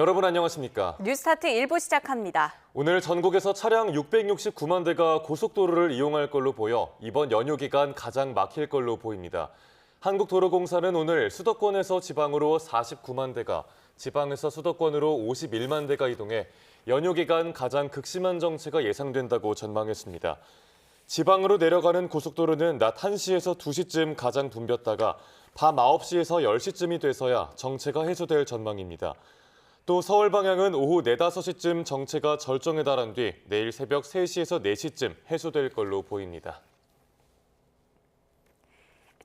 여러분 안녕하십니까? 뉴스타트 1부 시작합니다. 오늘 전국에서 차량 669만 대가 고속도로를 이용할 걸로 보여 이번 연휴 기간 가장 막힐 걸로 보입니다. 한국도로공사는 오늘 수도권에서 지방으로 49만 대가, 지방에서 수도권으로 51만 대가 이동해 연휴 기간 가장 극심한 정체가 예상된다고 전망했습니다. 지방으로 내려가는 고속도로는 낮 1시에서 2시쯤 가장 붐볐다가 밤 9시에서 10시쯤이 돼서야 정체가 해소될 전망입니다. 또 서울 방향은 오후 4, 5시쯤 정체가 절정에 달한 뒤 내일 새벽 3시에서 4시쯤 해소될 걸로 보입니다.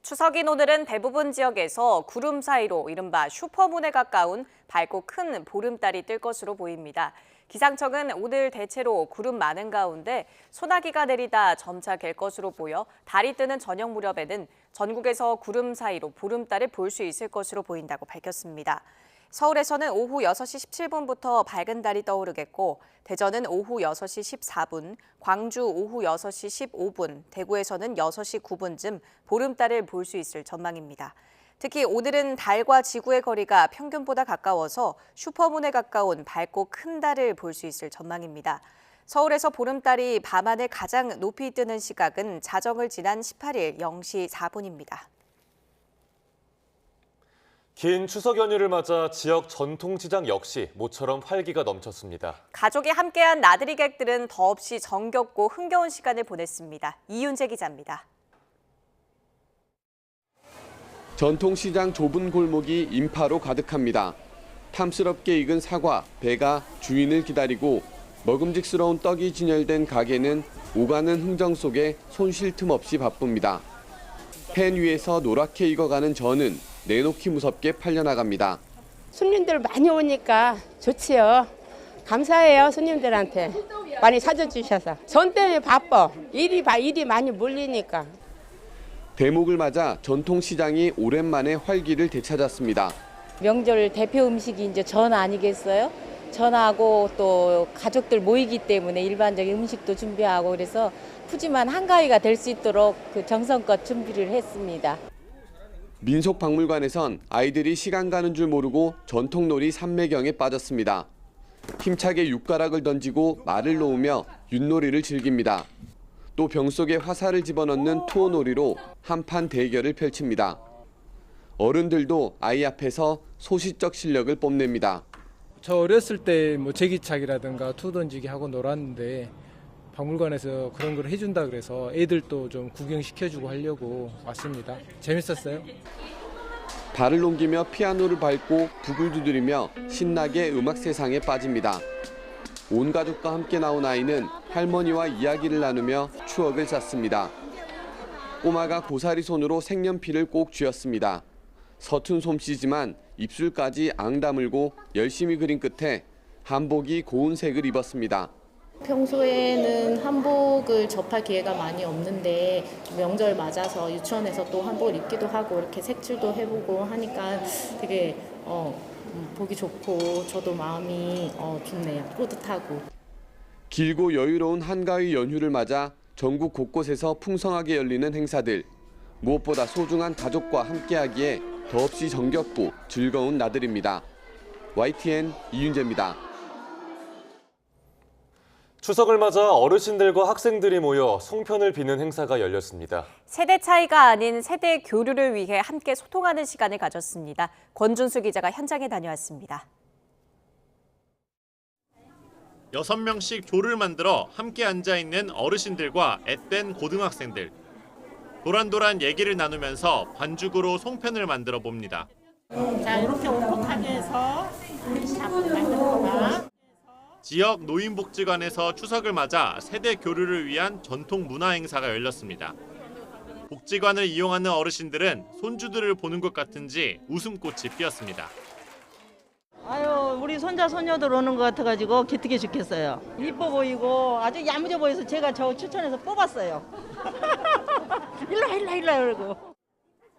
추석인 오늘은 대부분 지역에서 구름 사이로 이른바 슈퍼문에 가까운 밝고 큰 보름달이 뜰 것으로 보입니다. 기상청은 오늘 대체로 구름 많은 가운데 소나기가 내리다 점차 갤 것으로 보여 달이 뜨는 저녁 무렵에는 전국에서 구름 사이로 보름달을 볼 수 있을 것으로 보인다고 밝혔습니다. 서울에서는 오후 6시 17분부터 밝은 달이 떠오르겠고 대전은 오후 6시 14분, 광주 오후 6시 15분, 대구에서는 6시 9분쯤 보름달을 볼 수 있을 전망입니다. 특히 오늘은 달과 지구의 거리가 평균보다 가까워서 슈퍼문에 가까운 밝고 큰 달을 볼 수 있을 전망입니다. 서울에서 보름달이 밤하늘 가장 높이 뜨는 시각은 자정을 지난 18일 0시 4분입니다. 긴 추석 연휴를 맞아 지역 전통시장 역시 모처럼 활기가 넘쳤습니다. 가족이 함께한 나들이 객들은 더없이 정겹고 흥겨운 시간을 보냈습니다. 이윤재 기자입니다. 전통시장 좁은 골목이 인파로 가득합니다. 탐스럽게 익은 사과, 배가 주인을 기다리고 먹음직스러운 떡이 진열된 가게는 오가는 흥정 속에 손 쉴 틈 없이 바쁩니다. 팬 위에서 노랗게 익어가는 전은 내놓기 무섭게 팔려나갑니다. 손님들 많이 오니까 좋지요. 감사해요, 손님들한테. 많이 사줘주셔서. 전 때문에 바빠. 일이 많이 몰리니까. 대목을 맞아 전통시장이 오랜만에 활기를 되찾았습니다. 명절 대표 음식이 이제 전 아니겠어요? 전하고 또 가족들 모이기 때문에 일반적인 음식도 준비하고 그래서 푸짐한 한가위가 될 수 있도록 그 정성껏 준비를 했습니다. 민속박물관에선 아이들이 시간 가는 줄 모르고 전통놀이 산매경에 빠졌습니다. 힘차게 육가락을 던지고 말을 놓으며 윷놀이를 즐깁니다. 또 병 속에 화살을 집어넣는 투어놀이로 한판 대결을 펼칩니다. 어른들도 아이 앞에서 소시적 실력을 뽐냅니다. 저 어렸을 때 뭐 제기차기라든가 투 던지기 하고 놀았는데 박물관에서 그런 걸 해준다 그래서 애들도 좀 구경시켜주고 하려고 왔습니다. 재밌었어요. 발을 옮기며 피아노를 밟고 북을 두드리며 신나게 음악 세상에 빠집니다. 온 가족과 함께 나온 아이는 할머니와 이야기를 나누며 추억을 쌓습니다. 꼬마가 고사리 손으로 색연필을 꼭 쥐었습니다. 서툰 솜씨지만 입술까지 앙 다물고 열심히 그린 끝에 한복이 고운 색을 입었습니다. 평소에는 한복을 접할 기회가 많이 없는데 명절 맞아서 유치원에서 또 한복을 입기도 하고 이렇게 색칠도 해보고 하니까 되게 보기 좋고 저도 마음이 좋네요. 뿌듯하고. 길고 여유로운 한가위 연휴를 맞아 전국 곳곳에서 풍성하게 열리는 행사들. 무엇보다 소중한 가족과 함께하기에 더없이 정겹고 즐거운 나들입니다. YTN 이윤재입니다. 추석을 맞아 어르신들과 학생들이 모여 송편을 비는 행사가 열렸습니다. 세대 차이가 아닌 세대 교류를 위해 함께 소통하는 시간을 가졌습니다. 권준수 기자가 현장에 다녀왔습니다. 6명씩 조를 만들어 함께 앉아있는 어르신들과 앳된 고등학생들. 도란도란 얘기를 나누면서 반죽으로 송편을 만들어 봅니다. 자, 이렇게 오목하게 해서 잡고 만드는 거다. 지역 노인복지관에서 추석을 맞아 세대 교류를 위한 전통 문화 행사가 열렸습니다. 복지관을 이용하는 어르신들은 손주들을 보는 것 같은지 웃음꽃이 피었습니다. 아유, 우리 손자 손녀들 오는 것 같아가지고 기특해 죽겠어요. 이뻐 보이고 아주 야무져 보여서 제가 저 추천해서 뽑았어요. 일로 그러고.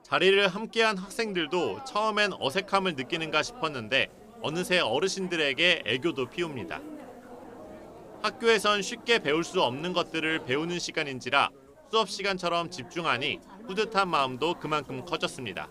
자리를 함께한 학생들도 처음엔 어색함을 느끼는가 싶었는데 어느새 어르신들에게 애교도 피웁니다. 학교에선 쉽게 배울 수 없는 것들을 배우는 시간인지라 수업 시간처럼 집중하니 뿌듯한 마음도 그만큼 커졌습니다.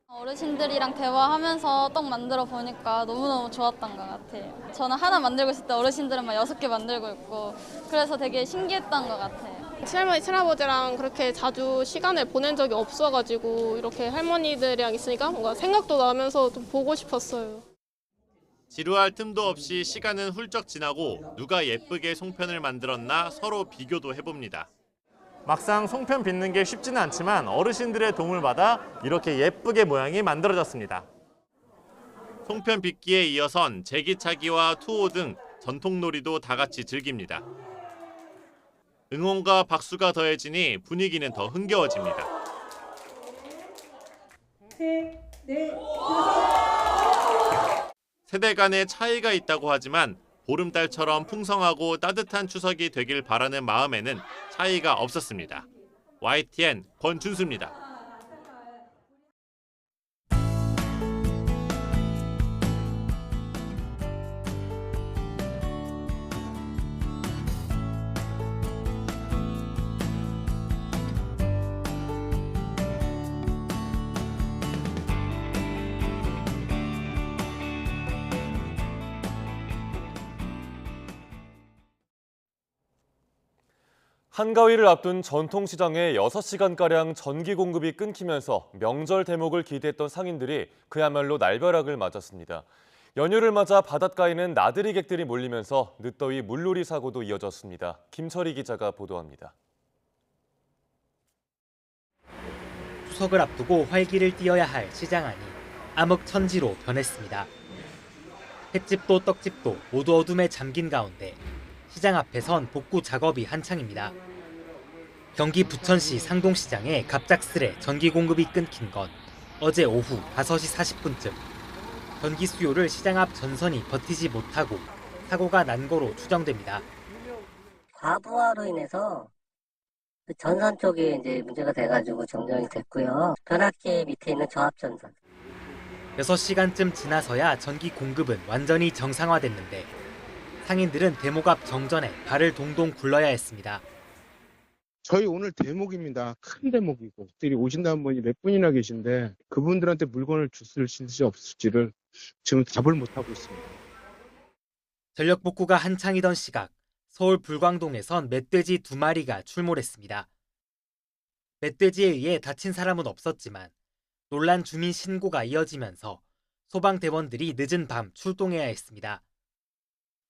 어르신들이랑 대화하면서 떡 만들어 보니까 너무너무 좋았던 것 같아요. 저는 하나 만들고 있을 때 어르신들은 막 6개 만들고 있고 그래서 되게 신기했던 것 같아요. 친할머니, 친할아버지랑 그렇게 자주 시간을 보낸 적이 없어가지고 이렇게 할머니들이랑 있으니까 뭔가 생각도 나면서 좀 보고 싶었어요. 지루할 틈도 없이 시간은 훌쩍 지나고 누가 예쁘게 송편을 만들었나 서로 비교도 해봅니다. 막상 송편 빚는 게 쉽지는 않지만 어르신들의 도움을 받아 이렇게 예쁘게 모양이 만들어졌습니다. 송편 빚기에 이어선 제기차기와 투호 등 전통놀이도 다 같이 즐깁니다. 응원과 박수가 더해지니 분위기는 더 흥겨워집니다. 세대 간의 차이가 있다고 하지만 보름달처럼 풍성하고 따뜻한 추석이 되길 바라는 마음에는 차이가 없었습니다. YTN 권준수입니다. 한가위를 앞둔 전통시장에 6시간가량 전기 공급이 끊기면서 명절 대목을 기대했던 상인들이 그야말로 날벼락을 맞았습니다. 연휴를 맞아 바닷가에는 나들이 객들이 몰리면서 늦더위 물놀이 사고도 이어졌습니다. 김철희 기자가 보도합니다. 추석을 앞두고 활기를 띠어야 할 시장 안이 암흑천지로 변했습니다. 횟집도 떡집도 모두 어둠에 잠긴 가운데 시장 앞에선 복구 작업이 한창입니다. 경기 부천시 상동시장에 갑작스레 전기 공급이 끊긴 건 어제 오후 5시 40분쯤. 전기 수요를 시장 앞 전선이 버티지 못하고 사고가 난 거로 추정됩니다. 과부하로 인해서 그 전선 쪽이 이제 문제가 돼가지고 정전이 됐고요. 변압기 밑에 있는 저압 전선. 6시간쯤 지나서야 전기 공급은 완전히 정상화됐는데 상인들은 대목 앞 정전에 발을 동동 굴러야 했습니다. 저희 오늘 대목입니다. 큰 대목이고 들이 오신다는 분이 몇 분이나 계신데 그분들한테 물건을 주실지 없을지를 지금 답을 못하고 있습니다. 전력 복구가 한창이던 시각, 서울 불광동에선 멧돼지 2마리가 출몰했습니다. 멧돼지에 의해 다친 사람은 없었지만 논란 주민 신고가 이어지면서 소방대원들이 늦은 밤 출동해야 했습니다.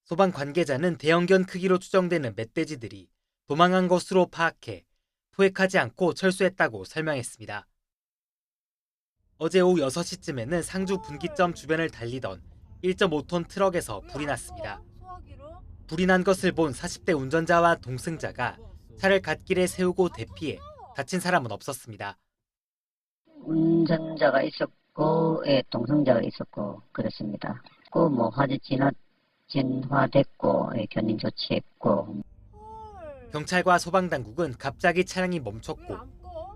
소방 관계자는 대형견 크기로 추정되는 멧돼지들이 도망한 것으로 파악해 포획하지 않고 철수했다고 설명했습니다. 어제 오후 6시쯤에는 상주 분기점 주변을 달리던 1.5톤 트럭에서 불이 났습니다. 불이 난 것을 본 40대 운전자와 동승자가 차를 갓길에 세우고 대피해 다친 사람은 없었습니다. 운전자가 있었고, 동승자가 있었고 그렇습니다. 화재 진화됐고, 견인 조치했고. 경찰과 소방당국은 갑자기 차량이 멈췄고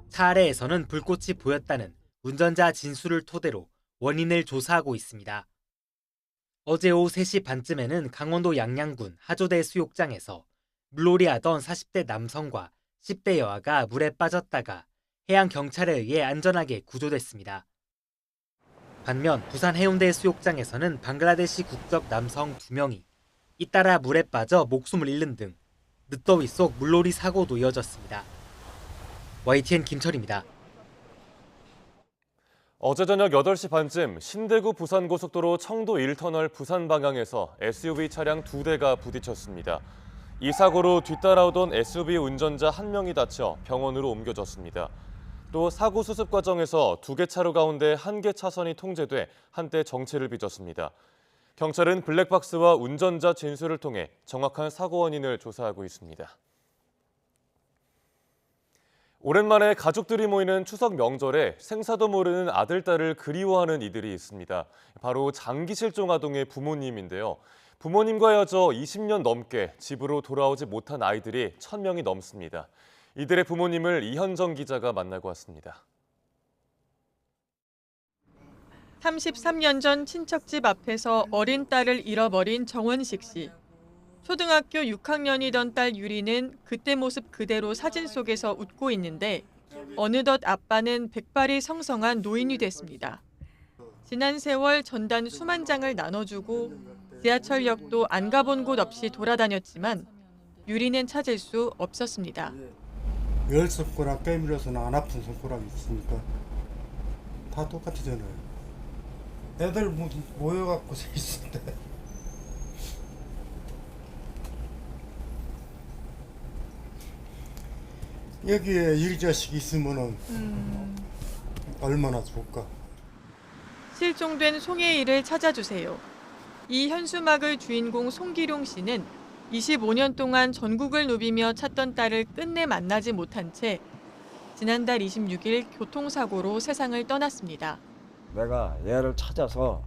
차 아래에서는 불꽃이 보였다는 운전자 진술을 토대로 원인을 조사하고 있습니다. 어제 오후 3시 반쯤에는 강원도 양양군 하조대 수욕장에서 물놀이하던 40대 남성과 10대 여아가 물에 빠졌다가 해양경찰에 의해 안전하게 구조됐습니다. 반면 부산 해운대 수욕장에서는 방글라데시 국적 남성 2명이 잇따라 물에 빠져 목숨을 잃는 등 늦더위 속 물놀이 사고도 이어졌습니다. YTN 김철입니다. 어제 저녁 8시 반쯤 신대구 부산고속도로 청도 1터널 부산 방향에서 SUV 차량 2대가 부딪혔습니다. 이 사고로 뒤따라오던 SUV 운전자 1명이 다쳐 병원으로 옮겨졌습니다. 또 사고 수습 과정에서 2개 차로 가운데 1개 차선이 통제돼 한때 정체를 빚었습니다. 경찰은 블랙박스와 운전자 진술을 통해 정확한 사고 원인을 조사하고 있습니다. 오랜만에 가족들이 모이는 추석 명절에 생사도 모르는 아들, 딸을 그리워하는 이들이 있습니다. 바로 장기 실종 아동의 부모님인데요. 부모님과 헤어져 20년 넘게 집으로 돌아오지 못한 아이들이 1,000명이 넘습니다. 이들의 부모님을 이현정 기자가 만나고 왔습니다. 33년 전 친척집 앞에서 어린 딸을 잃어버린 정원식 씨. 초등학교 6학년이던 딸 유리는 그때 모습 그대로 사진 속에서 웃고 있는데 어느덧 아빠는 백발이 성성한 노인이 됐습니다. 지난 세월 전단 수만 장을 나눠주고 지하철역도 안 가본 곳 없이 돌아다녔지만 유리는 찾을 수 없었습니다. 10손가락 깨물어서는 안 아픈 손가락이 있으니까 다 똑같잖아요. 애들 모여갖고 서 있을 때 여기에 일자식 있으면은 얼마나 좋을까. 실종된 송혜일을 찾아주세요. 이 현수막을 주인공 송기룡 씨는 25년 동안 전국을 누비며 찾던 딸을 끝내 만나지 못한 채 지난달 26일 교통사고로 세상을 떠났습니다. 내가 얘를 찾아서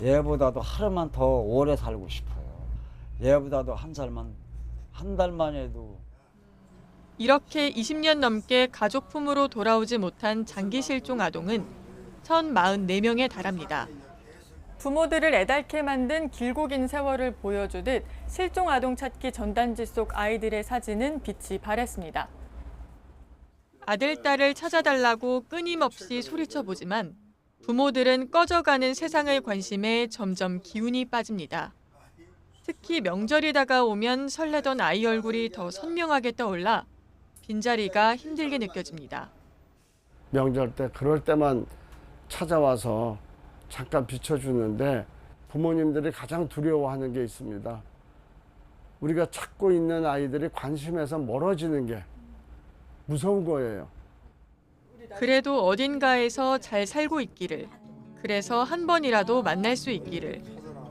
얘보다도 하루만 더 오래 살고 싶어요. 얘보다도 한 달만 해도. 이렇게 20년 넘게 가족 품으로 돌아오지 못한 장기 실종 아동은 1,044명에 달합니다. 부모들을 애달게 만든 길고 긴 세월을 보여주듯 실종 아동 찾기 전단지 속 아이들의 사진은 빛이 발했습니다. 아들, 딸을 찾아달라고 끊임없이 소리쳐보지만 부모들은 꺼져가는 세상의 관심에 점점 기운이 빠집니다. 특히 명절이 다가오면 설레던 아이 얼굴이 더 선명하게 떠올라 빈자리가 힘들게 느껴집니다. 명절 때 그럴 때만 찾아와서 잠깐 비춰주는데 부모님들이 가장 두려워하는 게 있습니다. 우리가 찾고 있는 아이들이 관심에서 멀어지는 게 무서운 거예요. 그래도 어딘가에서 잘 살고 있기를, 그래서 한 번이라도 만날 수 있기를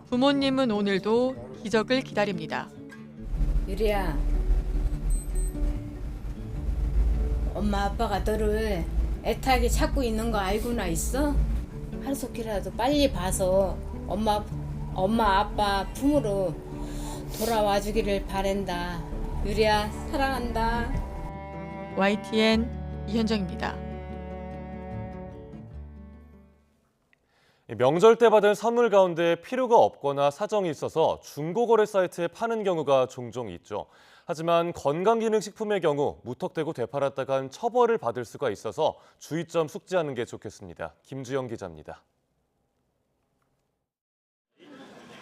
부모님은 오늘도 기적을 기다립니다. 유리야, 엄마 아빠가 너를 애타게 찾고 있는 거 알고나 있어? 하루속히라도 빨리 봐서 엄마 아빠 품으로 돌아와 주기를 바란다. 유리야, 사랑한다. YTN 이현정입니다. 명절 때 받은 선물 가운데 필요가 없거나 사정이 있어서 중고거래 사이트에 파는 경우가 종종 있죠. 하지만 건강기능식품의 경우 무턱대고 되팔았다간 처벌을 받을 수가 있어서 주의점 숙지하는 게 좋겠습니다. 김주영 기자입니다.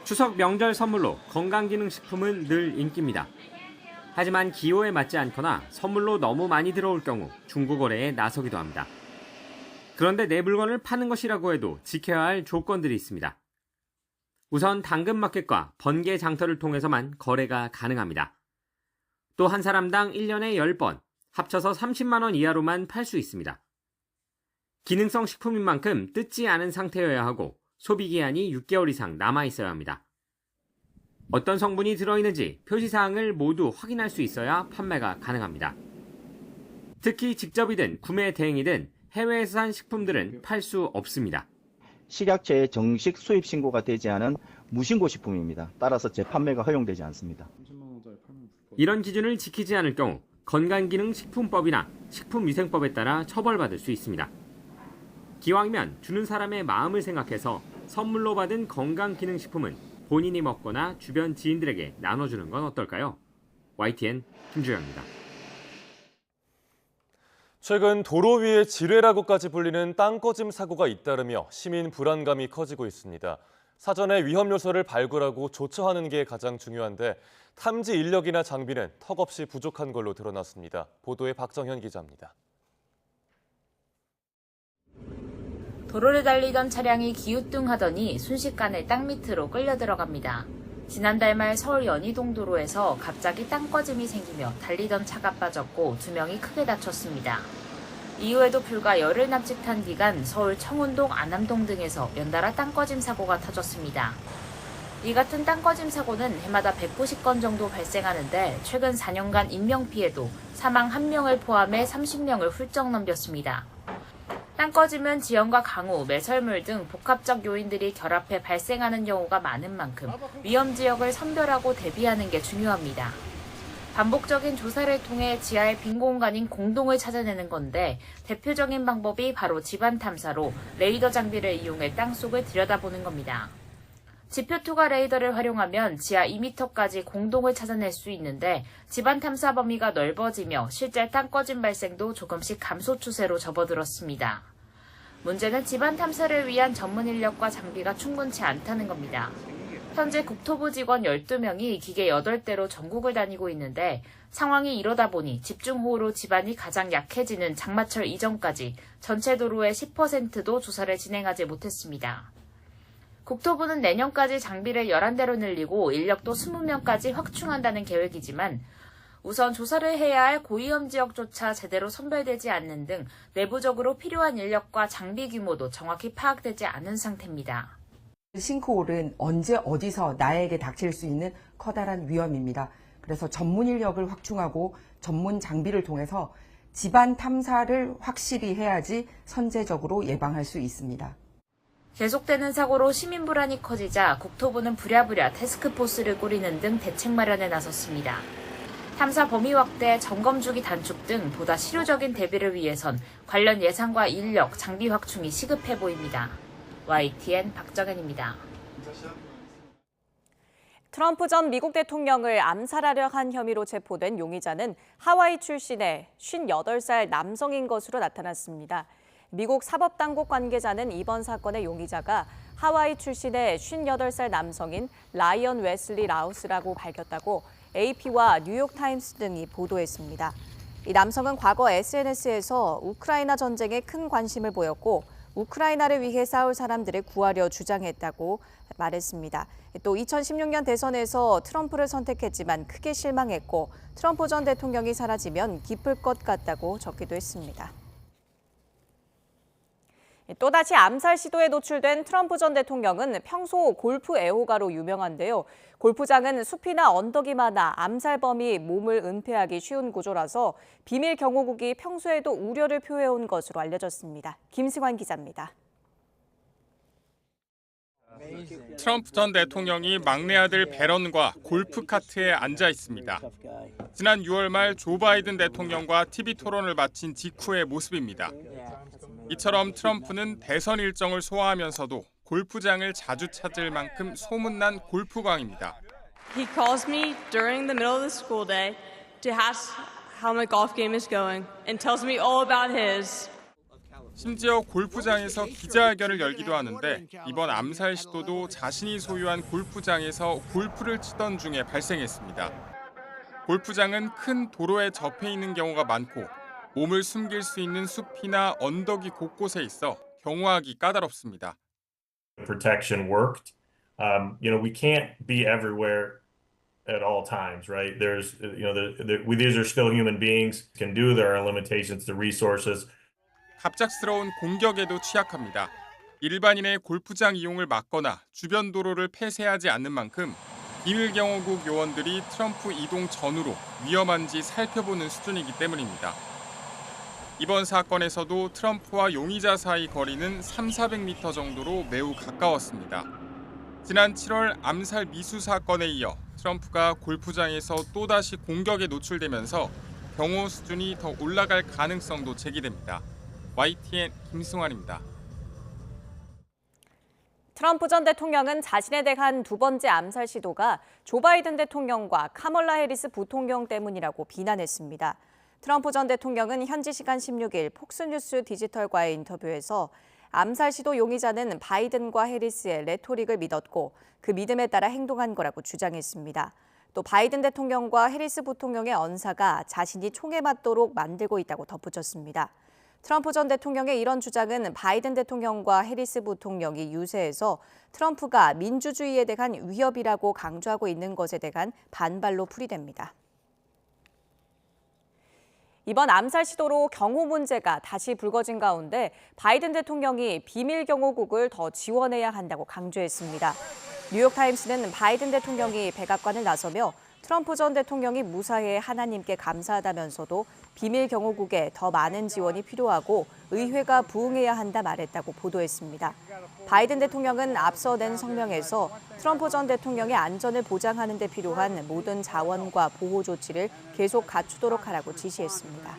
추석 명절 선물로 건강기능식품은 늘 인기입니다. 하지만 기호에 맞지 않거나 선물로 너무 많이 들어올 경우 중고거래에 나서기도 합니다. 그런데 내 물건을 파는 것이라고 해도 지켜야 할 조건들이 있습니다. 우선 당근마켓과 번개 장터를 통해서만 거래가 가능합니다. 또 한 사람당 1년에 10번, 합쳐서 30만 원 이하로만 팔 수 있습니다. 기능성 식품인 만큼 뜯지 않은 상태여야 하고 소비기한이 6개월 이상 남아있어야 합니다. 어떤 성분이 들어있는지 표시사항을 모두 확인할 수 있어야 판매가 가능합니다. 특히 직접이든 구매 대행이든 해외에서 산 식품들은 팔 수 없습니다. 식약처의 정식 수입 신고가 되지 않은 무신고 식품입니다. 따라서 재판매가 허용되지 않습니다. 이런 기준을 지키지 않을 경우 건강기능식품법이나 식품위생법에 따라 처벌받을 수 있습니다. 기왕이면 주는 사람의 마음을 생각해서 선물로 받은 건강기능식품은 본인이 먹거나 주변 지인들에게 나눠주는 건 어떨까요? YTN 김주영입니다. 최근 도로 위의 지뢰라고까지 불리는 땅꺼짐 사고가 잇따르며 시민 불안감이 커지고 있습니다. 사전에 위험 요소를 발굴하고 조처하는 게 가장 중요한데 탐지 인력이나 장비는 턱없이 부족한 걸로 드러났습니다. 보도에 박정현 기자입니다. 도로를 달리던 차량이 기우뚱하더니 순식간에 땅 밑으로 끌려 들어갑니다. 지난달 말 서울 연희동 도로에서 갑자기 땅꺼짐이 생기며 달리던 차가 빠졌고 2명이 크게 다쳤습니다. 이후에도 불과 열흘 남짓한 기간 서울 청운동, 안암동 등에서 연달아 땅꺼짐 사고가 터졌습니다. 이 같은 땅꺼짐 사고는 해마다 190건 정도 발생하는데 최근 4년간 인명피해도 사망 1명을 포함해 30명을 훌쩍 넘겼습니다. 땅꺼짐은 지형과 강우, 매설물 등 복합적 요인들이 결합해 발생하는 경우가 많은 만큼 위험 지역을 선별하고 대비하는 게 중요합니다. 반복적인 조사를 통해 지하의 빈 공간인 공동을 찾아내는 건데 대표적인 방법이 바로 집안 탐사로 레이더 장비를 이용해 땅속을 들여다보는 겁니다. 지표 투과 레이더를 활용하면 지하 2m까지 공동을 찾아낼 수 있는데 집안 탐사 범위가 넓어지며 실제 땅 꺼짐 발생도 조금씩 감소 추세로 접어들었습니다. 문제는 집안 탐사를 위한 전문 인력과 장비가 충분치 않다는 겁니다. 현재 국토부 직원 12명이 기계 8대로 전국을 다니고 있는데 상황이 이러다 보니 집중호우로 집안이 가장 약해지는 장마철 이전까지 전체 도로의 10%도 조사를 진행하지 못했습니다. 국토부는 내년까지 장비를 11대로 늘리고 인력도 20명까지 확충한다는 계획이지만 우선 조사를 해야 할 고위험 지역조차 제대로 선별되지 않는 등 내부적으로 필요한 인력과 장비 규모도 정확히 파악되지 않은 상태입니다. 싱크홀은 언제 어디서 나에게 닥칠 수 있는 커다란 위험입니다. 그래서 전문 인력을 확충하고 전문 장비를 통해서 집안 탐사를 확실히 해야지 선제적으로 예방할 수 있습니다. 계속되는 사고로 시민 불안이 커지자 국토부는 부랴부랴 태스크포스를 꾸리는 등 대책 마련에 나섰습니다. 탐사 범위 확대, 점검 주기 단축 등 보다 실효적인 대비를 위해선 관련 예산과 인력, 장비 확충이 시급해 보입니다. YTN 박정현입니다. 트럼프 전 미국 대통령을 암살하려 한 혐의로 체포된 용의자는 하와이 출신의 58살 남성인 것으로 나타났습니다. 미국 사법당국 관계자는 이번 사건의 용의자가 하와이 출신의 58살 남성인 라이언 웨슬리 라우스라고 밝혔다고 AP와 뉴욕타임스 등이 보도했습니다. 이 남성은 과거 SNS에서 우크라이나 전쟁에 큰 관심을 보였고 우크라이나를 위해 싸울 사람들을 구하려 주장했다고 말했습니다. 또 2016년 대선에서 트럼프를 선택했지만 크게 실망했고 트럼프 전 대통령이 사라지면 기쁠 것 같다고 적기도 했습니다. 또다시 암살 시도에 노출된 트럼프 전 대통령은 평소 골프 애호가로 유명한데요. 골프장은 숲이나 언덕이 많아 암살범이 몸을 은폐하기 쉬운 구조라서 비밀 경호국이 평소에도 우려를 표해온 것으로 알려졌습니다. 김승환 기자입니다. 트럼프 전 대통령이 막내 아들 배런과 골프 카트에 앉아 있습니다. 지난 6월 말 조 바이든 대통령과 TV 토론을 마친 직후의 모습입니다. 이처럼 트럼프는 대선 일정을 소화하면서도 골프장을 자주 찾을 만큼 소문난 골프광입니다. He calls me during the middle of the school day to ask how my golf game is going and tells me all about his. 심지어 골프장에서 기자회견을 열기도 하는데 이번 암살 시도도 자신이 소유한 골프장에서 골프를 치던 중에 발생했습니다. 골프장은 큰 도로에 접해 있는 경우가 많고 몸을 숨길 수 있는 숲이나 언덕이 곳곳에 있어 경호하기 까다롭습니다. Protection worked. We can't be everywhere at all times, right? There's, these are still human beings can do. There are limitations to resources. 갑작스러운 공격에도 취약합니다. 일반인의 골프장 이용을 막거나 주변 도로를 폐쇄하지 않는 만큼 비밀 경호국 요원들이 트럼프 이동 전후로 위험한지 살펴보는 수준이기 때문입니다. 이번 사건에서도 트럼프와 용의자 사이 거리는 300~400m 정도로 매우 가까웠습니다. 지난 7월 암살 미수 사건에 이어 트럼프가 골프장에서 또다시 공격에 노출되면서 경호 수준이 더 올라갈 가능성도 제기됩니다. YTN 김승환입니다. 트럼프 전 대통령은 자신에 대한 두 번째 암살 시도가 조 바이든 대통령과 카멀라 해리스 부통령 때문이라고 비난했습니다. 트럼프 전 대통령은 현지 시간 16일 폭스뉴스 디지털과의 인터뷰에서 암살 시도 용의자는 바이든과 해리스의 레토릭을 믿었고 그 믿음에 따라 행동한 거라고 주장했습니다. 또 바이든 대통령과 해리스 부통령의 언사가 자신이 총에 맞도록 만들고 있다고 덧붙였습니다. 트럼프 전 대통령의 이런 주장은 바이든 대통령과 해리스 부통령이 유세에서 트럼프가 민주주의에 대한 위협이라고 강조하고 있는 것에 대한 반발로 풀이됩니다. 이번 암살 시도로 경호 문제가 다시 불거진 가운데 바이든 대통령이 비밀 경호국을 더 지원해야 한다고 강조했습니다. 뉴욕타임스는 바이든 대통령이 백악관을 나서며 트럼프 전 대통령이 무사히 하나님께 감사하다면서도 비밀 경호국에 더 많은 지원이 필요하고 의회가 부응해야 한다 말했다고 보도했습니다. 바이든 대통령은 앞서 낸 성명에서 트럼프 전 대통령의 안전을 보장하는 데 필요한 모든 자원과 보호 조치를 계속 갖추도록 하라고 지시했습니다.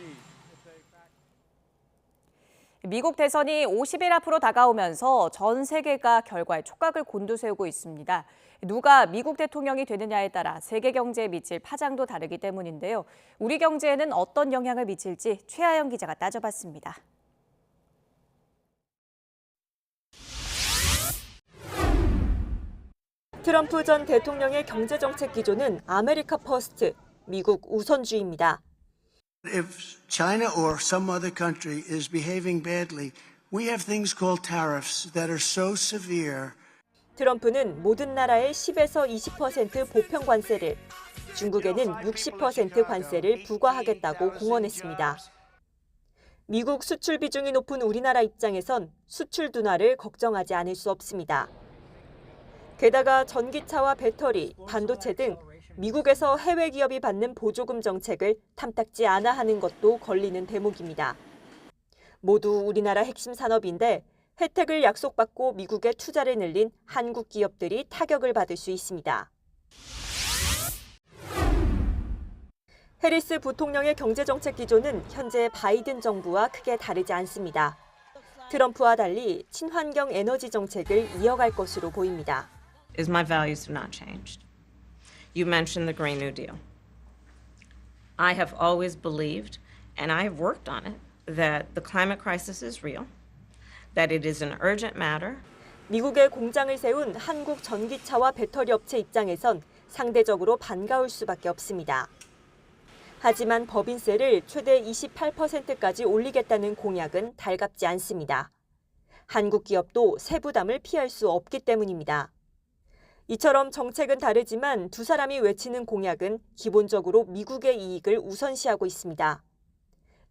미국 대선이 50일 앞으로 다가오면서 전 세계가 결과에 촉각을 곤두세우고 있습니다. 누가 미국 대통령이 되느냐에 따라 세계 경제에 미칠 파장도 다르기 때문인데요. 우리 경제에는 어떤 영향을 미칠지 최하영 기자가 따져봤습니다. 트럼프 전 대통령의 경제정책 기조는 아메리카 퍼스트, 미국 우선주의입니다. If China or some other country is behaving badly, we have things called tariffs that are so severe. 트럼프는 모든 나라에 10에서 20% 보편 관세를, 중국에는 60% 관세를 부과하겠다고 공언했습니다. 미국 수출 비중이 높은 우리나라 입장에선 수출 둔화를 걱정하지 않을 수 없습니다. 게다가 전기차와 배터리, 반도체 등 미국에서 해외 기업이 받는 보조금 정책을 탐탁지 않아 하는 것도 걸리는 대목입니다. 모두 우리나라 핵심 산업인데 혜택을 약속받고 미국에 투자를 늘린 한국 기업들이 타격을 받을 수 있습니다. 해리스 부통령의 경제정책 기조는 현재 바이든 정부와 크게 다르지 않습니다. 트럼프와 달리 친환경 에너지 정책을 이어갈 것으로 보입니다. Is my values have not changed. You mentioned the Green New Deal. I have always believed, and I have worked on it, that the climate crisis is real, that it is an urgent matter. 미국에 공장을 세운 한국 전기차와 배터리 업체 입장에선 상대적으로 반가울 수밖에 없습니다. 하지만 법인세를 최대 28%까지 올리겠다는 공약은 달갑지 않습니다. 한국 기업도 세부담을 피할 수 없기 때문입니다. 이처럼 정책은 다르지만 두 사람이 외치는 공약은 기본적으로 미국의 이익을 우선시하고 있습니다.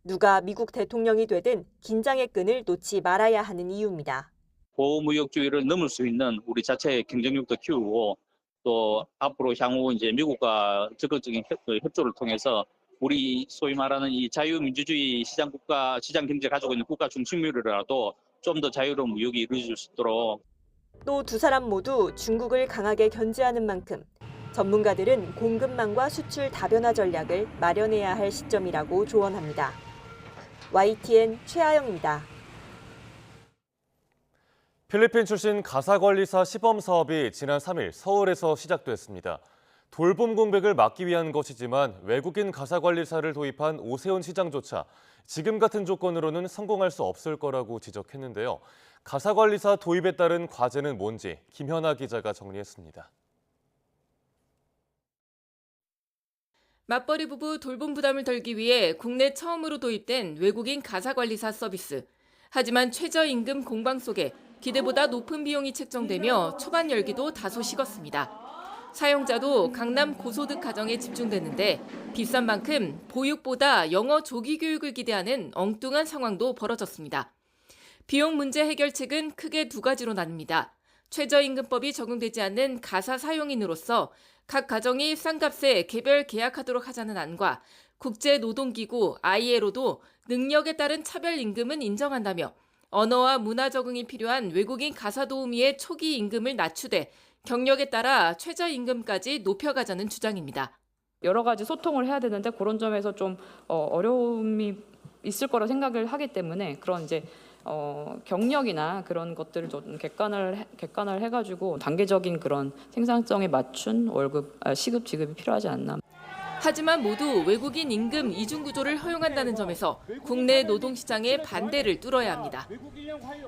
누가 미국 대통령이 되든 긴장의 끈을 놓지 말아야 하는 이유입니다. 보호무역주의를 넘을 수 있는 우리 자체의 경쟁력도 키우고 또 앞으로 향후 이제 미국과 적극적인 협조를 통해서 우리 소위 말하는 이 자유민주주의 시장 경제 가지고 있는 국가 중심으로라도 좀 더 자유로운 무역이 이루어질 수 있도록. 또 두 사람 모두 중국을 강하게 견제하는 만큼 전문가들은 공급망과 수출 다변화 전략을 마련해야 할 시점이라고 조언합니다. YTN 최하영입니다. 필리핀 출신 가사관리사 시범 사업이 지난 3일 서울에서 시작됐습니다. 돌봄 공백을 막기 위한 것이지만 외국인 가사관리사를 도입한 오세훈 시장조차 지금 같은 조건으로는 성공할 수 없을 거라고 지적했는데요. 가사관리사 도입에 따른 과제는 뭔지 김현아 기자가 정리했습니다. 맞벌이 부부 돌봄 부담을 덜기 위해 국내 처음으로 도입된 외국인 가사관리사 서비스. 하지만 최저임금 공방 속에 기대보다 높은 비용이 책정되며 초반 열기도 다소 식었습니다. 사용자도 강남 고소득 가정에 집중됐는데 비싼 만큼 보육보다 영어 조기 교육을 기대하는 엉뚱한 상황도 벌어졌습니다. 비용 문제 해결책은 크게 두 가지로 나뉩니다. 최저임금법이 적용되지 않는 가사 사용인으로서 각 가정이 싼값에 개별 계약하도록 하자는 안과 국제노동기구 ILO도 능력에 따른 차별임금은 인정한다며 언어와 문화 적응이 필요한 외국인 가사 도우미의 초기 임금을 낮추되 경력에 따라 최저임금까지 높여가자는 주장입니다. 여러 가지 소통을 해야 되는데 그런 점에서 좀 어려움이 있을 거라 생각을 하기 때문에 그런 이제 경력이나 그런 것들을 좀 객관을 해가지고 단계적인 그런 생산성에 맞춘 시급 지급이 필요하지 않나. 하지만 모두 외국인 임금 이중 구조를 허용한다는 점에서 국내 노동시장의 반대를 뚫어야 합니다.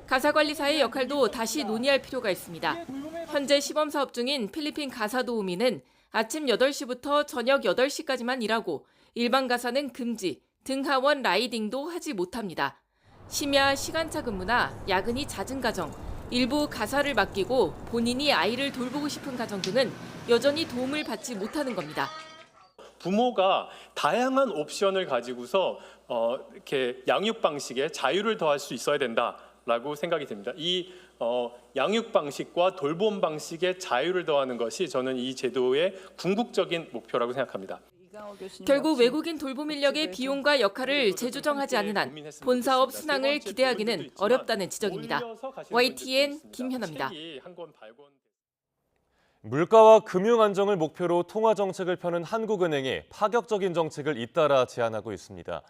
가사관리사의 역할도 다시 논의할 필요가 있습니다. 현재 시범 사업 중인 필리핀 가사 도우미는 아침 8시부터 저녁 8시까지만 일하고 일반 가사는 금지, 등하원 라이딩도 하지 못합니다. 심야 시간차 근무나 야근이 잦은 가정, 일부 가사를 맡기고 본인이 아이를 돌보고 싶은 가정 등은 여전히 도움을 받지 못하는 겁니다. 부모가 다양한 옵션을 가지고서 이렇게 양육 방식에 자유를 더할 수 있어야 된다라고 생각이 듭니다. 이 양육 방식과 돌봄 방식의 자유를 더하는 것이 저는 이 제도의 궁극적인 목표라고 생각합니다. 결국 외국인 돌봄 인력의 비용과 역할을 재조정하지 않는 한 본사업 순항을 기대하기는 어렵다는 지적입니다. YTN 김현아입니다. 물가와 금융 안정을 목표로 통화 정책을 펴는 한국은행이 파격적인 정책을 잇따라 제안하고 있습니다.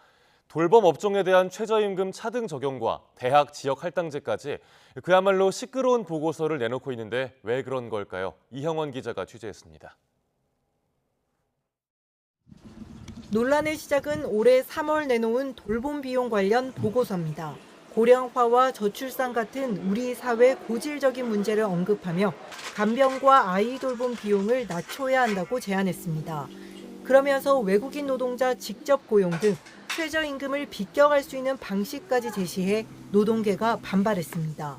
돌봄 업종에 대한 최저임금 차등 적용과 대학 지역 할당제까지 그야말로 시끄러운 보고서를 내놓고 있는데 왜 그런 걸까요? 이형원 기자가 취재했습니다. 논란의 시작은 올해 3월 내놓은 돌봄 비용 관련 보고서입니다. 고령화와 저출산 같은 우리 사회 고질적인 문제를 언급하며 간병과 아이 돌봄 비용을 낮춰야 한다고 제안했습니다. 그러면서 외국인 노동자 직접 고용 등 최저임금을 비껴갈 수 있는 방식까지 제시해 노동계가 반발했습니다.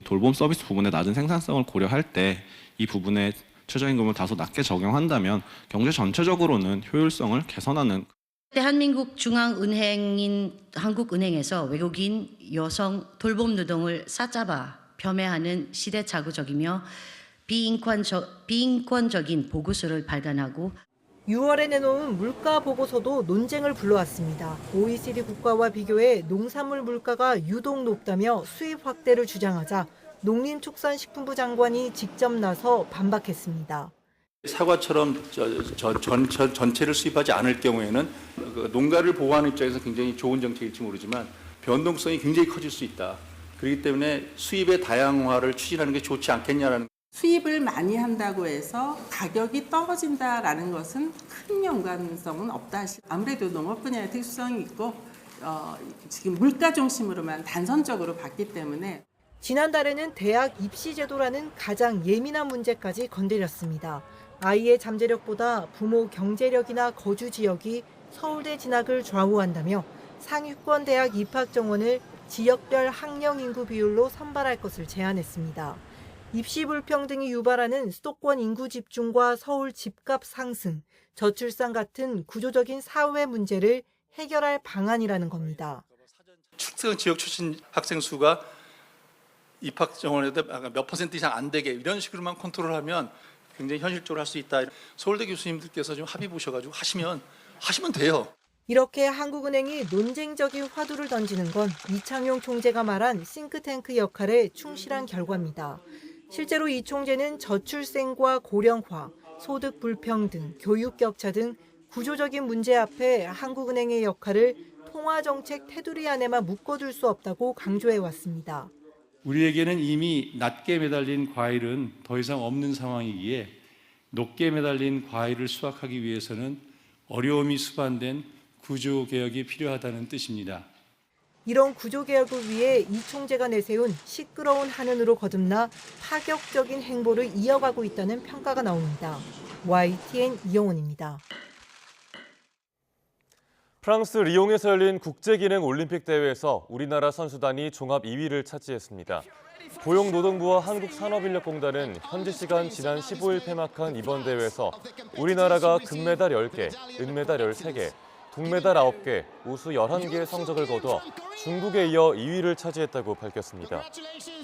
돌봄 서비스 부분의 낮은 생산성을 고려할 때 이 부분에 최저임금을 다소 낮게 적용한다면 경제 전체적으로는 효율성을 개선하는. 대한민국 중앙은행인 한국은행에서 외국인 여성 돌봄 노동을 싸잡아 폄훼하는 시대착오적이며 비인권적인 보고서를 발간하고 6월에 내놓은 물가 보고서도 논쟁을 불러왔습니다. OECD 국가와 비교해 농산물 물가가 유독 높다며 수입 확대를 주장하자 농림축산식품부 장관이 직접 나서 반박했습니다. 사과처럼 전체를 수입하지 않을 경우에는 농가를 보호하는 입장에서 굉장히 좋은 정책일지 모르지만 변동성이 굉장히 커질 수 있다. 그렇기 때문에 수입의 다양화를 추진하는 게 좋지 않겠냐라는. 수입을 많이 한다고 해서 가격이 떨어진다라는 것은 큰 연관성은 없다. 아무래도 농업 분야의 특수성이 있고 지금 물가 중심으로만 단선적으로 봤기 때문에. 지난달에는 대학 입시 제도라는 가장 예민한 문제까지 건드렸습니다. 아이의 잠재력보다 부모 경제력이나 거주 지역이 서울대 진학을 좌우한다며 상위권 대학 입학 정원을 지역별 학령 인구 비율로 선발할 것을 제안했습니다. 입시 불평등이 유발하는 수도권 인구 집중과 서울 집값 상승, 저출산 같은 구조적인 사회 문제를 해결할 방안이라는 겁니다. 특정 지역 출신 학생 수가 입학 정원에도 몇 % 이상 안 되게 이런 식으로만 컨트롤하면 굉장히 현실적으로 할 수 있다. 서울대 교수님들께서 좀 합의 보셔가지고 하시면 돼요. 이렇게 한국은행이 논쟁적인 화두를 던지는 건 이창용 총재가 말한 싱크탱크 역할에 충실한 결과입니다. 실제로 이 총재는 저출생과 고령화, 소득 불평등, 교육 격차 등 구조적인 문제 앞에 한국은행의 역할을 통화정책 테두리 안에만 묶어둘 수 없다고 강조해왔습니다. 우리에게는 이미 낮게 매달린 과일은 더 이상 없는 상황이기에 높게 매달린 과일을 수확하기 위해서는 어려움이 수반된 구조개혁이 필요하다는 뜻입니다. 이런 구조개혁을 위해 이 총재가 내세운 시끄러운 한은으로 거듭나 파격적인 행보를 이어가고 있다는 평가가 나옵니다. YTN 이영훈입니다. 프랑스 리옹에서 열린 국제기능 올림픽 대회에서 우리나라 선수단이 종합 2위를 차지했습니다. 고용노동부와 한국산업인력공단은 현지 시간 지난 15일 폐막한 이번 대회에서 우리나라가 금메달 10개, 은메달 13개, 동메달 9개, 우수 11개의 성적을 거둬 중국에 이어 2위를 차지했다고 밝혔습니다.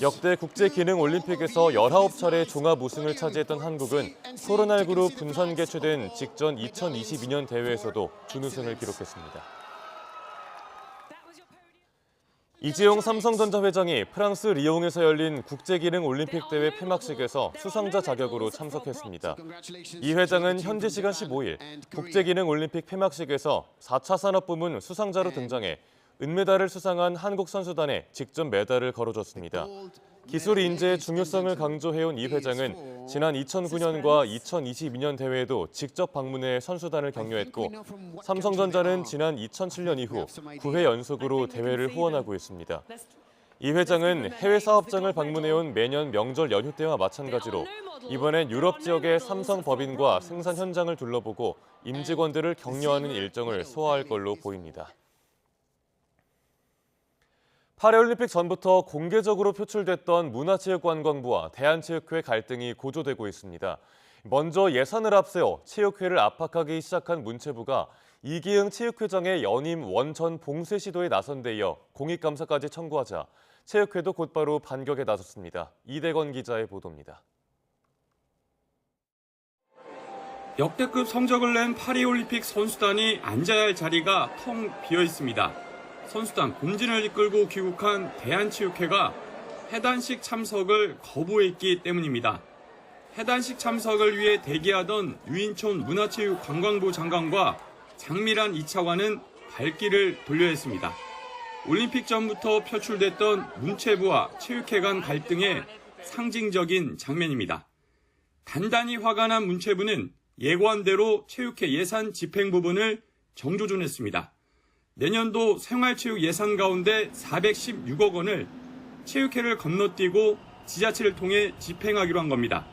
역대 국제기능올림픽에서 19차례 종합 우승을 차지했던 한국은 코로나19로 분산 개최된 직전 2022년 대회에서도 준우승을 기록했습니다. 이재용 삼성전자 회장이 프랑스 리옹에서 열린 국제기능올림픽 대회 폐막식에서 수상자 자격으로 참석했습니다. 이 회장은 현지 시간 15일 국제기능올림픽 폐막식에서 4차 산업부문 수상자로 등장해 은메달을 수상한 한국 선수단에 직접 메달을 걸어줬습니다. 기술 인재의 중요성을 강조해온 이 회장은 지난 2009년과 2022년 대회에도 직접 방문해 선수단을 격려했고 삼성전자는 지난 2007년 이후 9회 연속으로 대회를 후원하고 있습니다. 이 회장은 해외 사업장을 방문해온 매년 명절 연휴 때와 마찬가지로 이번엔 유럽 지역의 삼성 법인과 생산 현장을 둘러보고 임직원들을 격려하는 일정을 소화할 걸로 보입니다. 파리올림픽 전부터 공개적으로 표출됐던 문화체육관광부와 대한체육회 갈등이 고조되고 있습니다. 먼저 예산을 앞세워 체육회를 압박하기 시작한 문체부가 이기흥 체육회장의 연임 원천 봉쇄 시도에 나선 데 이어 공익감사까지 청구하자 체육회도 곧바로 반격에 나섰습니다. 이대건 기자의 보도입니다. 역대급 성적을 낸 파리올림픽 선수단이 앉아야 할 자리가 텅 비어 있습니다. 선수단 공진을 이끌고 귀국한 대한체육회가 해단식 참석을 거부했기 때문입니다. 해단식 참석을 위해 대기하던 유인촌 문화체육관광부 장관과 장미란 2차관은 발길을 돌려야 했습니다. 올림픽 전부터 표출됐던 문체부와 체육회 간 갈등의 상징적인 장면입니다. 단단히 화가 난 문체부는 예고한대로 체육회 예산 집행 부분을 정조준했습니다. 내년도 생활체육 예산 가운데 416억 원을 체육회를 건너뛰고 지자체를 통해 집행하기로 한 겁니다.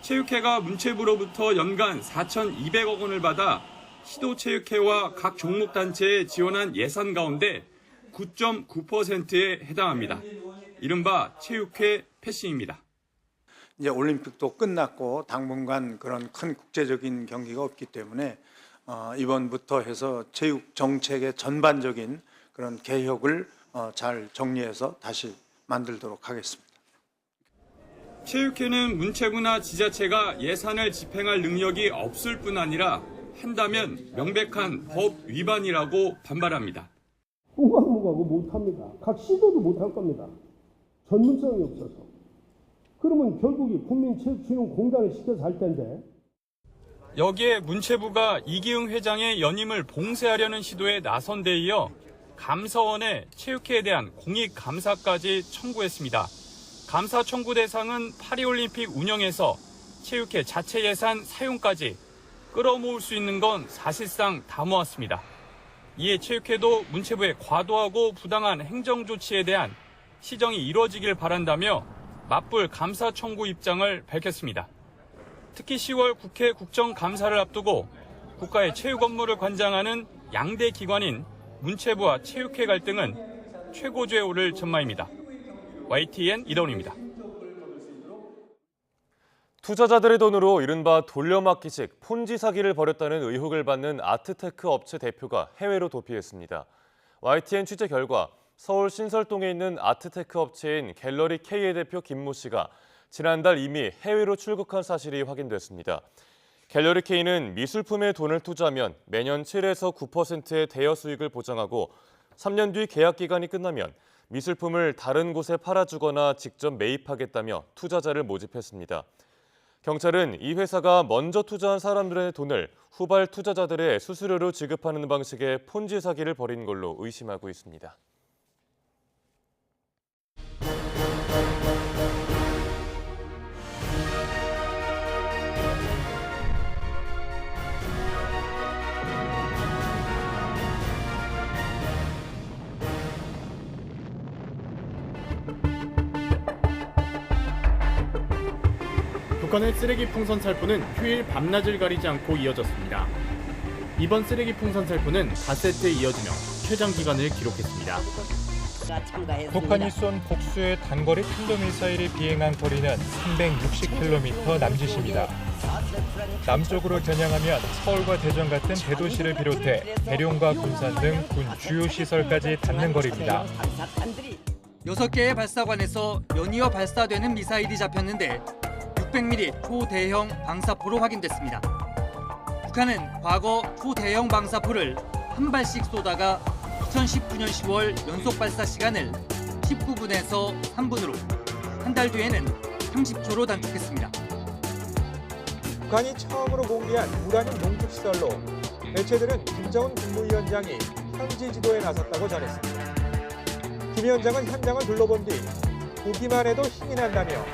체육회가 문체부로부터 연간 4,200억 원을 받아 시도체육회와 각 종목단체에 지원한 예산 가운데 9.9%에 해당합니다. 이른바 체육회 패싱입니다. 이제 올림픽도 끝났고 당분간 그런 큰 국제적인 경기가 없기 때문에 이번부터 해서 체육 정책의 전반적인 그런 개혁을 잘 정리해서 다시 만들도록 하겠습니다. 체육회는 문체부나 지자체가 예산을 집행할 능력이 없을 뿐 아니라 한다면 명백한 법 위반이라고 반발합니다. 무궁무하고 못합니다. 각 시도도 못할 겁니다. 전문성이 없어서. 그러면 결국이 국민체육진흥공단을 시켜서 할 텐데. 여기에 문체부가 이기흥 회장의 연임을 봉쇄하려는 시도에 나선 데 이어 감사원에 체육회에 대한 공익감사까지 청구했습니다. 감사 청구 대상은 파리올림픽 운영에서 체육회 자체 예산 사용까지 끌어모을 수 있는 건 사실상 다 모았습니다. 이에 체육회도 문체부의 과도하고 부당한 행정 조치에 대한 시정이 이뤄지길 바란다며 맞불 감사 청구 입장을 밝혔습니다. 특히 10월 국회 국정감사를 앞두고 국가의 체육 업무를 관장하는 양대 기관인 문체부와 체육회 갈등은 최고조에 오를 전망입니다. YTN 이다운입니다. 투자자들의 돈으로 이른바 돌려막기식 폰지 사기를 벌였다는 의혹을 받는 아트테크 업체 대표가 해외로 도피했습니다. YTN 취재 결과 서울 신설동에 있는 아트테크 업체인 갤러리 K의 대표 김모 씨가 지난달 이미 해외로 출국한 사실이 확인됐습니다. 갤러리 K는 미술품에 돈을 투자하면 매년 7에서 9%의 대여 수익을 보장하고 3년 뒤 계약 기간이 끝나면 미술품을 다른 곳에 팔아주거나 직접 매입하겠다며 투자자를 모집했습니다. 경찰은 이 회사가 먼저 투자한 사람들의 돈을 후발 투자자들의 수수료로 지급하는 방식의 폰지 사기를 벌인 걸로 의심하고 있습니다. 북한의 쓰레기 풍선 살포는 휴일 밤낮을 가리지 않고 이어졌습니다. 이번 쓰레기 풍선 살포는 4세트에 이어지며 최장 기간을 기록했습니다. 북한이 쏜 복수의 단거리 탄도미사일이 비행한 거리는 360km 남짓입니다. 남쪽으로 겨냥하면 서울과 대전 같은 대도시를 비롯해 대룡과 군산 등 군 주요 시설까지 닿는 거리입니다. 6개의 발사관에서 연이어 발사되는 미사일이 잡혔는데 600mm 초대형 방사포로 확인됐습니다. 북한은 과거 초대형 방사포를 한 발씩 쏘다가 2019년 10월 연속 발사 시간을 19분에서 3분으로, 한 달 뒤에는 30초로 단축했습니다. 북한이 처음으로 공개한 우라늄 농축시설로 매체들은 김정은 국무위원장이 현지 지도에 나섰다고 전했습니다. 김 위원장은 현장을 둘러본 뒤 보기만 해도 힘이 난다며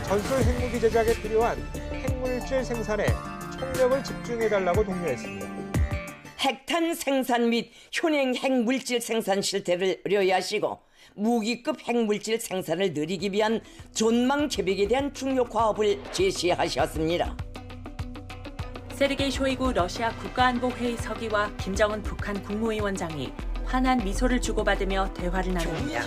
전술 핵무기 제작에 필요한 핵물질 생산에 총력을 집중해달라고 독려했습니다. 핵탄 생산 및 현행 핵물질 생산 실태를 의뢰하시고 무기급 핵물질 생산을 늘리기 위한 전망 계획에 대한 중요 과업을 제시하셨습니다. 세르게이 쇼이구 러시아 국가안보회의 서기와 김정은 북한 국무위원장이 환한 미소를 주고받으며 대화를 나눕니다.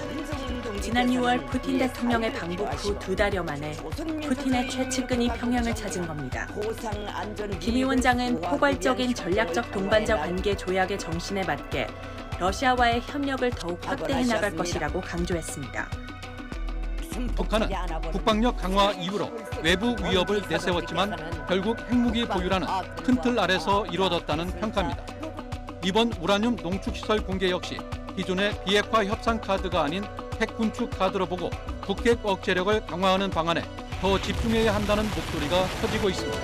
지난 6월 푸틴 대통령의 방북 후 2달여 만에 푸틴의 최측근이 평양을 찾은 겁니다. 김 위원장은 포괄적인 전략적 동반자 관계 조약의 정신에 맞게 러시아와의 협력을 더욱 확대해 나갈 것이라고 강조했습니다. 북한은 국방력 강화 이후로 외부 위협을 내세웠지만 결국 핵무기 보유라는 큰 틀 아래서 이루어졌다는 평가입니다. 이번 우라늄 농축시설 공개 역시 기존의 비핵화 협상 카드가 아닌 핵 군축 카드로 보고 북핵 억제력을 강화하는 방안에 더 집중해야 한다는 목소리가 커지고 있습니다.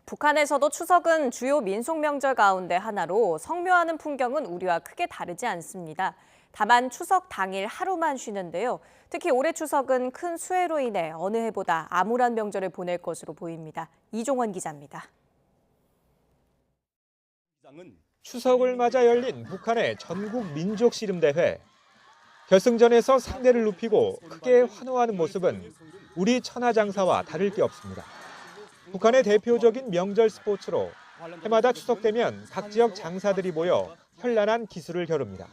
북한에서도 추석은 주요 민속 명절 가운데 하나로 성묘하는 풍경은 우리와 크게 다르지 않습니다. 다만 추석 당일 하루만 쉬는데요. 특히 올해 추석은 큰 수해로 인해 어느 해보다 암울한 명절을 보낼 것으로 보입니다. 이종원 기자입니다. 추석을 맞아 열린 북한의 전국 민족 씨름대회. 결승전에서 상대를 눕히고 크게 환호하는 모습은 우리 천하장사와 다를 게 없습니다. 북한의 대표적인 명절 스포츠로 해마다 추석 되면 각 지역 장사들이 모여 현란한 기술을 겨룹니다.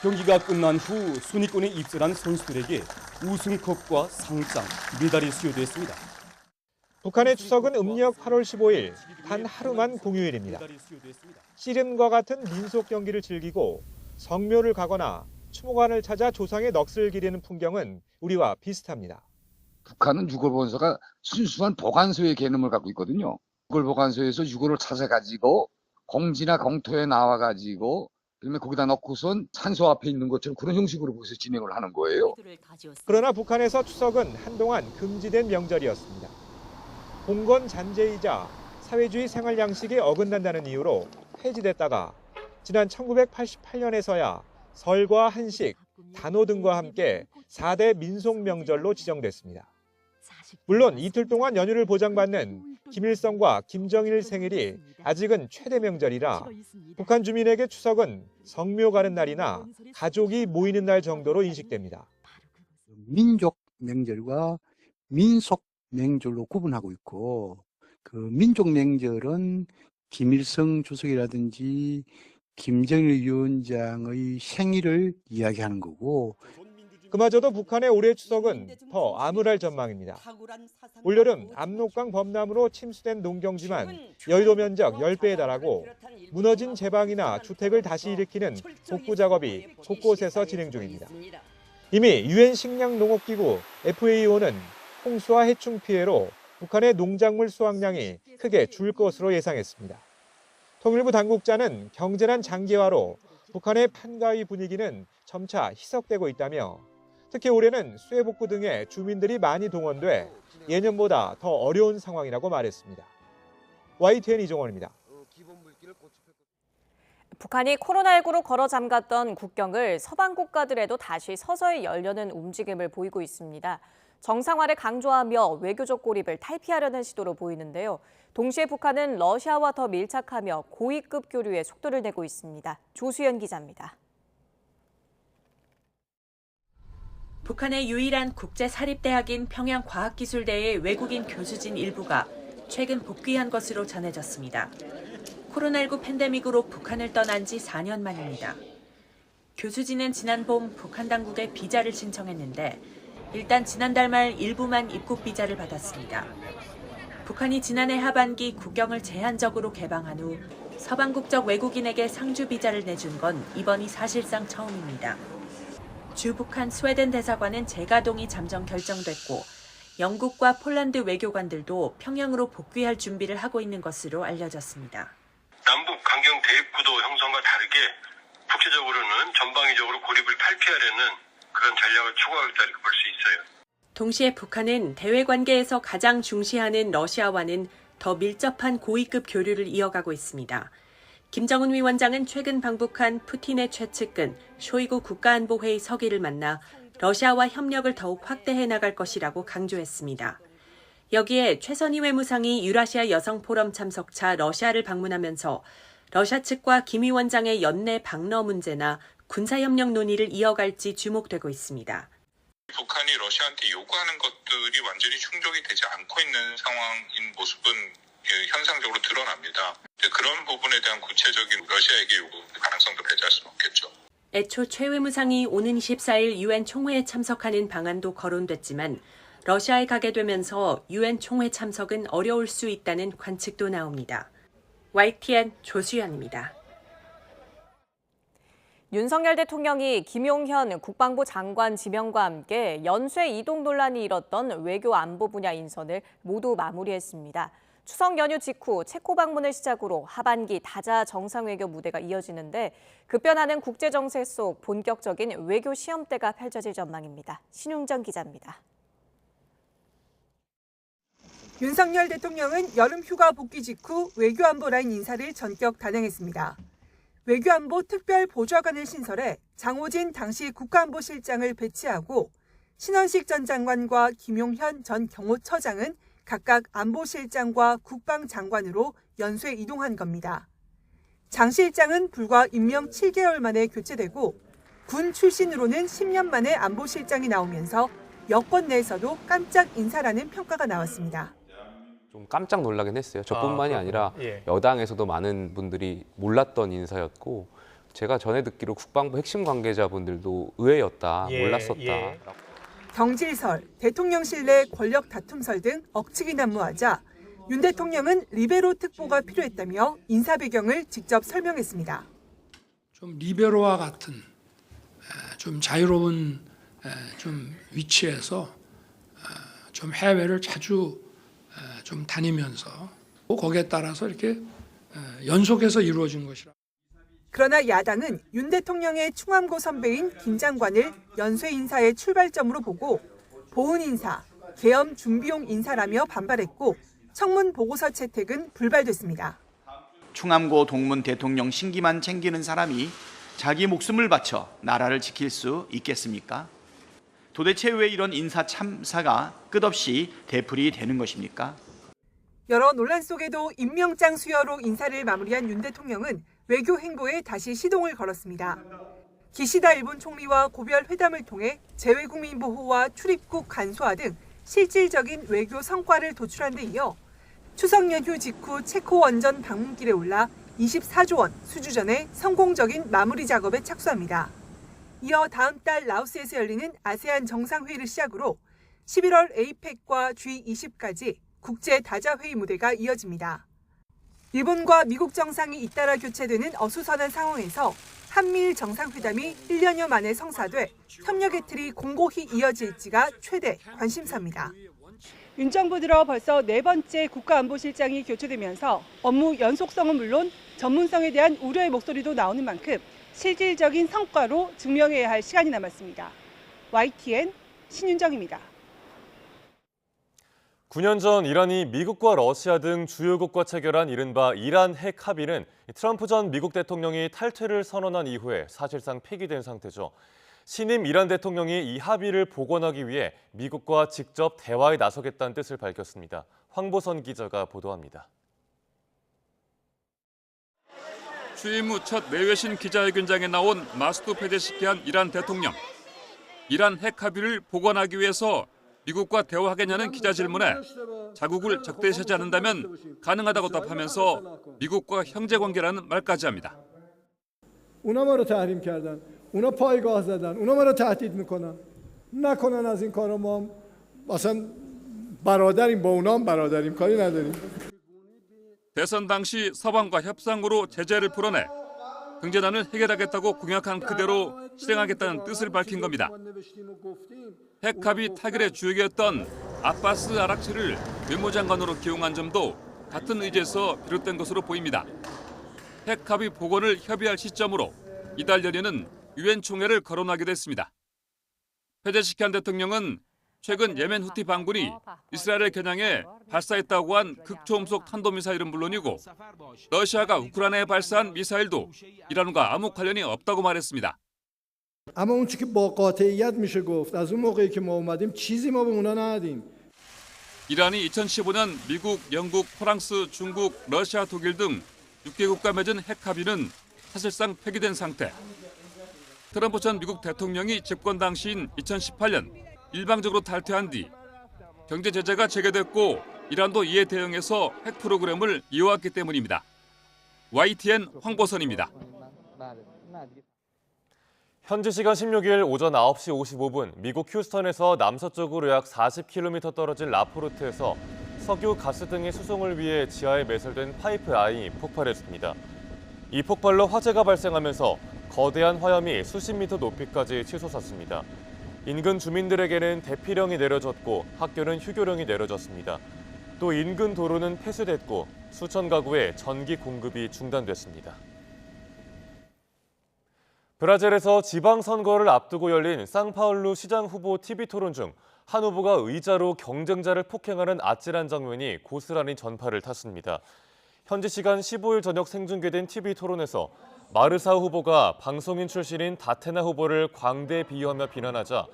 경기가 끝난 후 순위권에 입선한 선수들에게 우승컵과 상장, 메달이 수여됐습니다. 북한의 추석은 음력 8월 15일, 단 하루만 공휴일입니다. 씨름과 같은 민속 경기를 즐기고 성묘를 가거나 추모관을 찾아 조상의 넋을 기리는 풍경은 우리와 비슷합니다. 북한은 유골보관소가 순수한 보관소의 개념을 갖고 있거든요. 유골보관소에서 유골을 찾아가지고 공지나 공터에 나와가지고 그러면 거기다 넣고선 산소 앞에 있는 것처럼 그런 형식으로 거기서 진행을 하는 거예요. 그러나 북한에서 추석은 한동안 금지된 명절이었습니다. 봉건 잔재이자 사회주의 생활 양식에 어긋난다는 이유로 폐지됐다가 지난 1988년에서야 설과 한식, 단오 등과 함께 4대 민속 명절로 지정됐습니다. 물론 이틀 동안 연휴를 보장받는 김일성과 김정일 생일이 아직은 최대 명절이라 북한 주민에게 추석은 성묘 가는 날이나 가족이 모이는 날 정도로 인식됩니다. 민족 명절과 민속 명절로 구분하고 있고 그 민족 명절은 김일성 주석이라든지 김정일 위원장의 생일을 이야기하는 거고 그마저도 북한의 올해 추석은 더 암울할 전망입니다. 올여름 압록강 범람으로 침수된 농경지만 여의도 면적 10배에 달하고 무너진 제방이나 주택을 다시 일으키는 복구 작업이 곳곳에서 진행 중입니다. 이미 유엔 식량농업기구 FAO는 홍수와 해충 피해로 북한의 농작물 수확량이 크게 줄 것으로 예상했습니다. 통일부 당국자는 경제난 장기화로 북한의 판가위 분위기는 점차 희석되고 있다며 특히 올해는 수해복구 등의 주민들이 많이 동원돼 예년보다 더 어려운 상황이라고 말했습니다. YTN 이종원입니다. 북한이 코로나19로 걸어 잠갔던 국경을 서방 국가들에도 다시 서서히 열려는 움직임을 보이고 있습니다. 정상화를 강조하며 외교적 고립을 탈피하려는 시도로 보이는데요. 동시에 북한은 러시아와 더 밀착하며 고위급 교류에 속도를 내고 있습니다. 조수연 기자입니다. 북한의 유일한 국제사립대학인 평양과학기술대의 외국인 교수진 일부가 최근 복귀한 것으로 전해졌습니다. 코로나19 팬데믹으로 북한을 떠난 지 4년 만입니다. 교수진은 지난 봄 북한 당국에 비자를 신청했는데 일단 지난달 말 일부만 입국 비자를 받았습니다. 북한이 지난해 하반기 국경을 제한적으로 개방한 후 서방 국적 외국인에게 상주 비자를 내준 건 이번이 사실상 처음입니다. 주 북한 스웨덴 대사관은 재가동이 잠정 결정됐고 영국과 폴란드 외교관들도 평양으로 복귀할 준비를 하고 있는 것으로 알려졌습니다. 남북 강경 대립 구도 형성과 다르게 국제적으로는 전방위적으로 고립을 탈피하려는 그런 전략을 추구하고 있다고 볼 수 있어요. 동시에 북한은 대외 관계에서 가장 중시하는 러시아와는 더 밀접한 고위급 교류를 이어가고 있습니다. 김정은 위원장은 최근 방북한 푸틴의 최측근 쇼이구 국가안보회의 서기를 만나 러시아와 협력을 더욱 확대해 나갈 것이라고 강조했습니다. 여기에 최선희 외무상이 유라시아 여성포럼 참석차 러시아를 방문하면서 러시아 측과 김 위원장의 연내 방러 문제나 군사협력 논의를 이어갈지 주목되고 있습니다. 북한이 러시아한테 요구하는 것들이 완전히 충족이 되지 않고 있는 상황인 모습은 현상적으로 드러납니다. 그런 부분에 대한 구체적인 러시아에게 요구 가능성도 배제할 수는 없겠죠. 애초 최 외무상이 오는 24일 유엔 총회에 참석하는 방안도 거론됐지만 러시아에 가게 되면서 유엔 총회 참석은 어려울 수 있다는 관측도 나옵니다. YTN 조수연입니다. 윤석열 대통령이 김용현 국방부 장관 지명과 함께 연쇄 이동 논란이 일었던 외교 안보 분야 인선을 모두 마무리했습니다. 추석 연휴 직후 체코 방문을 시작으로 하반기 다자 정상외교 무대가 이어지는데 급변하는 국제정세 속 본격적인 외교 시험대가 펼쳐질 전망입니다. 신웅정 기자입니다. 윤석열 대통령은 여름 휴가 복귀 직후 외교안보 라인 인사를 전격 단행했습니다. 외교안보 특별보좌관을 신설해 장호진 당시 국가안보실장을 배치하고 신원식 전 장관과 김용현 전 경호처장은 각각 안보실장과 국방장관으로 연쇄 이동한 겁니다. 장 실장은 불과 임명 7개월 만에 교체되고 군 출신으로는 10년 만에 안보실장이 나오면서 여권 내에서도 깜짝 인사라는 평가가 나왔습니다. 좀 깜짝 놀라긴 했어요. 저뿐만이 아니라 여당에서도 많은 분들이 몰랐던 인사였고 제가 전에 듣기로 국방부 핵심 관계자분들도 의외였다, 몰랐었다. 경질설, 대통령실 내 권력 다툼설 등 억측이 난무하자 윤 대통령은 리베로 특보가 필요했다며 인사 배경을 직접 설명했습니다. 좀 리베로와 같은 좀 자유로운 좀 위치에서 좀 해외를 자주 좀 다니면서 거기에 따라서 이렇게 연속해서 이루어진 것이라. 그러나 야당은 윤 대통령의 충암고 선배인 김 장관을 연쇄 인사의 출발점으로 보고 보훈 인사, 계엄 준비용 인사라며 반발했고 청문 보고서 채택은 불발됐습니다. 충암고 동문 대통령 신기만 챙기는 사람이 자기 목숨을 바쳐 나라를 지킬 수 있겠습니까? 도대체 왜 이런 인사 참사가 끝없이 되풀이 되는 것입니까? 여러 논란 속에도 임명장 수여로 인사를 마무리한 윤 대통령은 외교 행보에 다시 시동을 걸었습니다. 기시다 일본 총리와 고별 회담을 통해 재외국민 보호와 출입국 간소화 등 실질적인 외교 성과를 도출한 데 이어 추석 연휴 직후 체코 원전 방문길에 올라 24조 원 수주전의 성공적인 마무리 작업에 착수합니다. 이어 다음 달 라오스에서 열리는 아세안 정상회의를 시작으로 11월 에이펙과 G20까지 국제 다자회의 무대가 이어집니다. 일본과 미국 정상이 잇따라 교체되는 어수선한 상황에서 한미일 정상회담이 1년여 만에 성사돼 협력의 틀이 공고히 이어질지가 최대 관심사입니다. 윤 정부 들어 벌써 4번째 국가안보실장이 교체되면서 업무 연속성은 물론 전문성에 대한 우려의 목소리도 나오는 만큼 실질적인 성과로 증명해야 할 시간이 남았습니다. YTN 신윤정입니다. 9년 전 이란이 미국과 러시아 등 주요국과 체결한 이른바 이란 핵 합의는 트럼프 전 미국 대통령이 탈퇴를 선언한 이후에 사실상 폐기된 상태죠. 신임 이란 대통령이 이 합의를 복원하기 위해 미국과 직접 대화에 나서겠다는 뜻을 밝혔습니다. 황보선 기자가 보도합니다. 취임 후 첫 내외신 기자회견장에 나온 마수드 페제시키안 이란 대통령. 이란 핵 합의를 복원하기 위해서 미국과 대화하겠냐는 기자 질문에 자국을 적대시하지 않는다면 가능하다고 답하면서 미국과 형제 관계라는 말까지 합니다. اونا ما رو تحریم کردن. اونا پایگاه زدن. اونا ما رو تهدید میکنن. نکنن از این کارا ما مثلا برادریم با اونا هم برادریم کاری نداریم. 대선 당시 서방과 협상으로 제재를 풀어내 경제난을 해결하겠다고 공약한 그대로 실행하겠다는 뜻을 밝힌 겁니다. 핵 합의 타결의 주역이었던 아바스 아락치를 외무장관으로 기용한 점도 같은 의지에서 비롯된 것으로 보입니다. 핵 합의 복원을 협의할 시점으로 이달 연에는 유엔 총회를 거론하기도 했습니다. 페제시키안 대통령은 최근 예멘 후티 반군이 이스라엘을 겨냥해 발사했다고 한 극초음속 탄도미사일은 물론이고 러시아가 우크라이나에 발사한 미사일도 이란과 아무 관련이 없다고 말했습니다. اما اون چیزی که با قاطعیت میشه گفت از اون موقعی که ما اومدیم چیزی ما به اونا ندادیم. 이란이 2015년 미국, 영국, 프랑스, 중국, 러시아, 독일 등 6개국과 맺은 핵 합의는 사실상 폐기된 상태. 트럼프 전 미국 대통령이 집권 당시인 2018년 일방적으로 탈퇴한 뒤 경제 제재가 재개됐고 이란도 이에 대응해서 핵 프로그램을 이어왔기 때문입니다. YTN 황보선입니다. 현지 시간 16일 오전 9시 55분 미국 휴스턴에서 남서쪽으로 약 40km 떨어진 라포르트에서 석유, 가스 등의 수송을 위해 지하에 매설된 파이프 라인이 폭발했습니다. 이 폭발로 화재가 발생하면서 거대한 화염이 수십 미터 높이까지 치솟았습니다. 인근 주민들에게는 대피령이 내려졌고 학교는 휴교령이 내려졌습니다. 또 인근 도로는 폐쇄됐고 수천 가구의 전기 공급이 중단됐습니다. 브라질에서 지방선거를 앞두고 열린 상파울루 시장 후보 TV 토론 중 한 후보가 의자로 경쟁자를 폭행하는 아찔한 장면이 고스란히 전파를 탔습니다. 현지 시간 15일 저녁 생중계된 TV 토론에서 마르사우 후보가 방송인 출신인 다테나 후보를 광대에 비유하며 비난하자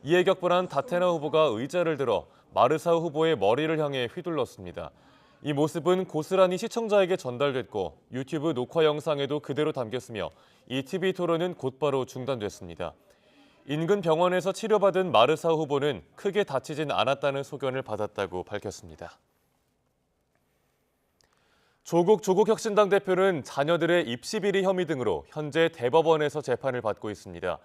이에 격분한 다테나 후보가 의자를 들어 마르사우 후보의 머리를 향해 휘둘렀습니다. 이 모습은 고스란히 시청자에게 전달됐고 유튜브 녹화 영상에도 그대로 담겼으며 이 TV 토론은 곧바로 중단됐습니다. 인근 병원에서 치료받은 마르사우 후보는 크게 다치진 않았다는 소견을 받았다고 밝혔습니다. 조국 혁신당 대표는 자녀들의 입시 비리 혐의 등으로 현재 대법원에서 재판을 받고 있습니다.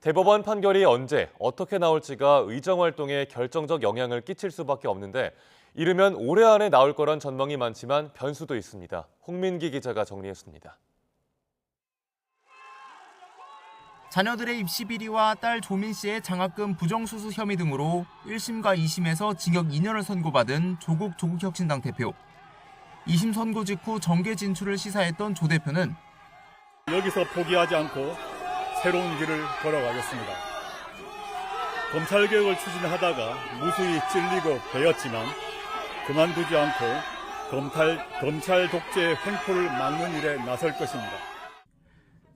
대법원 판결이 언제 어떻게 나올지가 의정 활동에 결정적 영향을 끼칠 수밖에 없는데 이르면 올해 안에 나올 거란 전망이 많지만 변수도 있습니다. 홍민기 기자가 정리했습니다. 자녀들의 입시 비리와 딸 조민 씨의 장학금 부정수수 혐의 등으로 1심과 2심에서 징역 2년을 선고받은 조국 혁신당 대표. 2심 선고 직후 정계 진출을 시사했던 조 대표는 여기서 포기하지 않고 새로운 길을 걸어가겠습니다. 검찰개혁을 추진하다가 무수히 찔리고 베었지만 그만두지 않고 검찰 독재의 횡포를 막는 일에 나설 것입니다.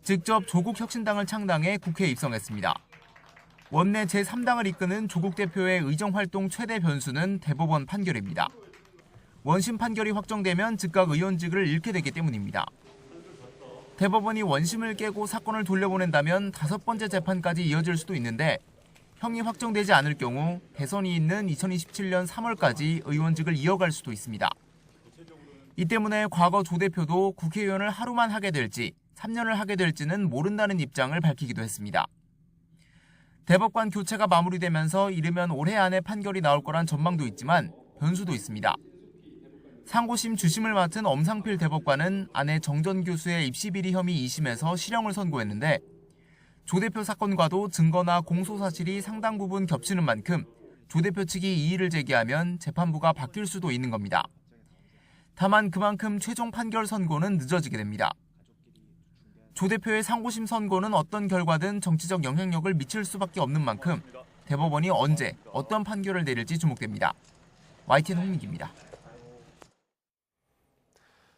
직접 조국 혁신당을 창당해 국회에 입성했습니다. 원내 제3당을 이끄는 조국 대표의 의정활동 최대 변수는 대법원 판결입니다. 원심 판결이 확정되면 즉각 의원직을 잃게 되기 때문입니다. 대법원이 원심을 깨고 사건을 돌려보낸다면 5번째 재판까지 이어질 수도 있는데 형이 확정되지 않을 경우 대선이 있는 2027년 3월까지 의원직을 이어갈 수도 있습니다. 이 때문에 과거 조 대표도 국회의원을 하루만 하게 될지 3년을 하게 될지는 모른다는 입장을 밝히기도 했습니다. 대법관 교체가 마무리되면서 이르면 올해 안에 판결이 나올 거란 전망도 있지만 변수도 있습니다. 상고심 주심을 맡은 엄상필 대법관은 아내 정전 교수의 입시 비리 혐의 2심에서 실형을 선고했는데 조 대표 사건과도 증거나 공소 사실이 상당 부분 겹치는 만큼 조 대표 측이 이의를 제기하면 재판부가 바뀔 수도 있는 겁니다. 다만 그만큼 최종 판결 선고는 늦어지게 됩니다. 조 대표의 상고심 선고는 어떤 결과든 정치적 영향력을 미칠 수밖에 없는 만큼 대법원이 언제 어떤 판결을 내릴지 주목됩니다. YTN 홍민기입니다.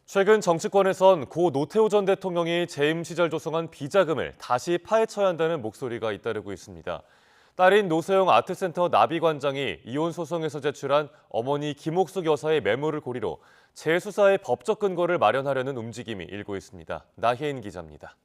최근 정치권에선 고 노태우 전 대통령이 재임 시절 조성한 비자금을 다시 파헤쳐야 한다는 목소리가 잇따르고 있습니다. 딸인 노소영 아트센터 나비관장이 이혼 소송에서 제출한 어머니 김옥숙 여사의 메모를 고리로 재수사의 법적 근거를 마련하려는 움직임이 일고 있습니다. 나혜인 기자입니다.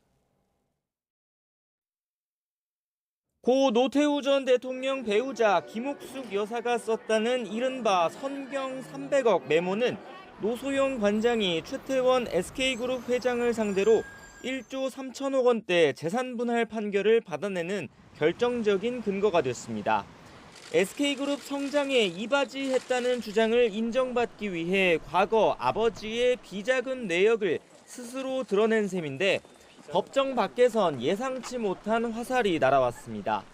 고 노태우 전 대통령 배우자 김옥숙 여사가 썼다는 이른바 선경 300억 메모는 노소영 관장이 최태원 SK그룹 회장을 상대로 1조 3천억 원대 재산 분할 판결을 받아내는 결정적인 근거가 됐습니다. SK그룹 성장에 이바지했다는 주장을 인정받기 위해 과거 아버지의 비자금 내역을 스스로 드러낸 셈인데 법정 밖에선 예상치 못한 화살이 날아왔습니다.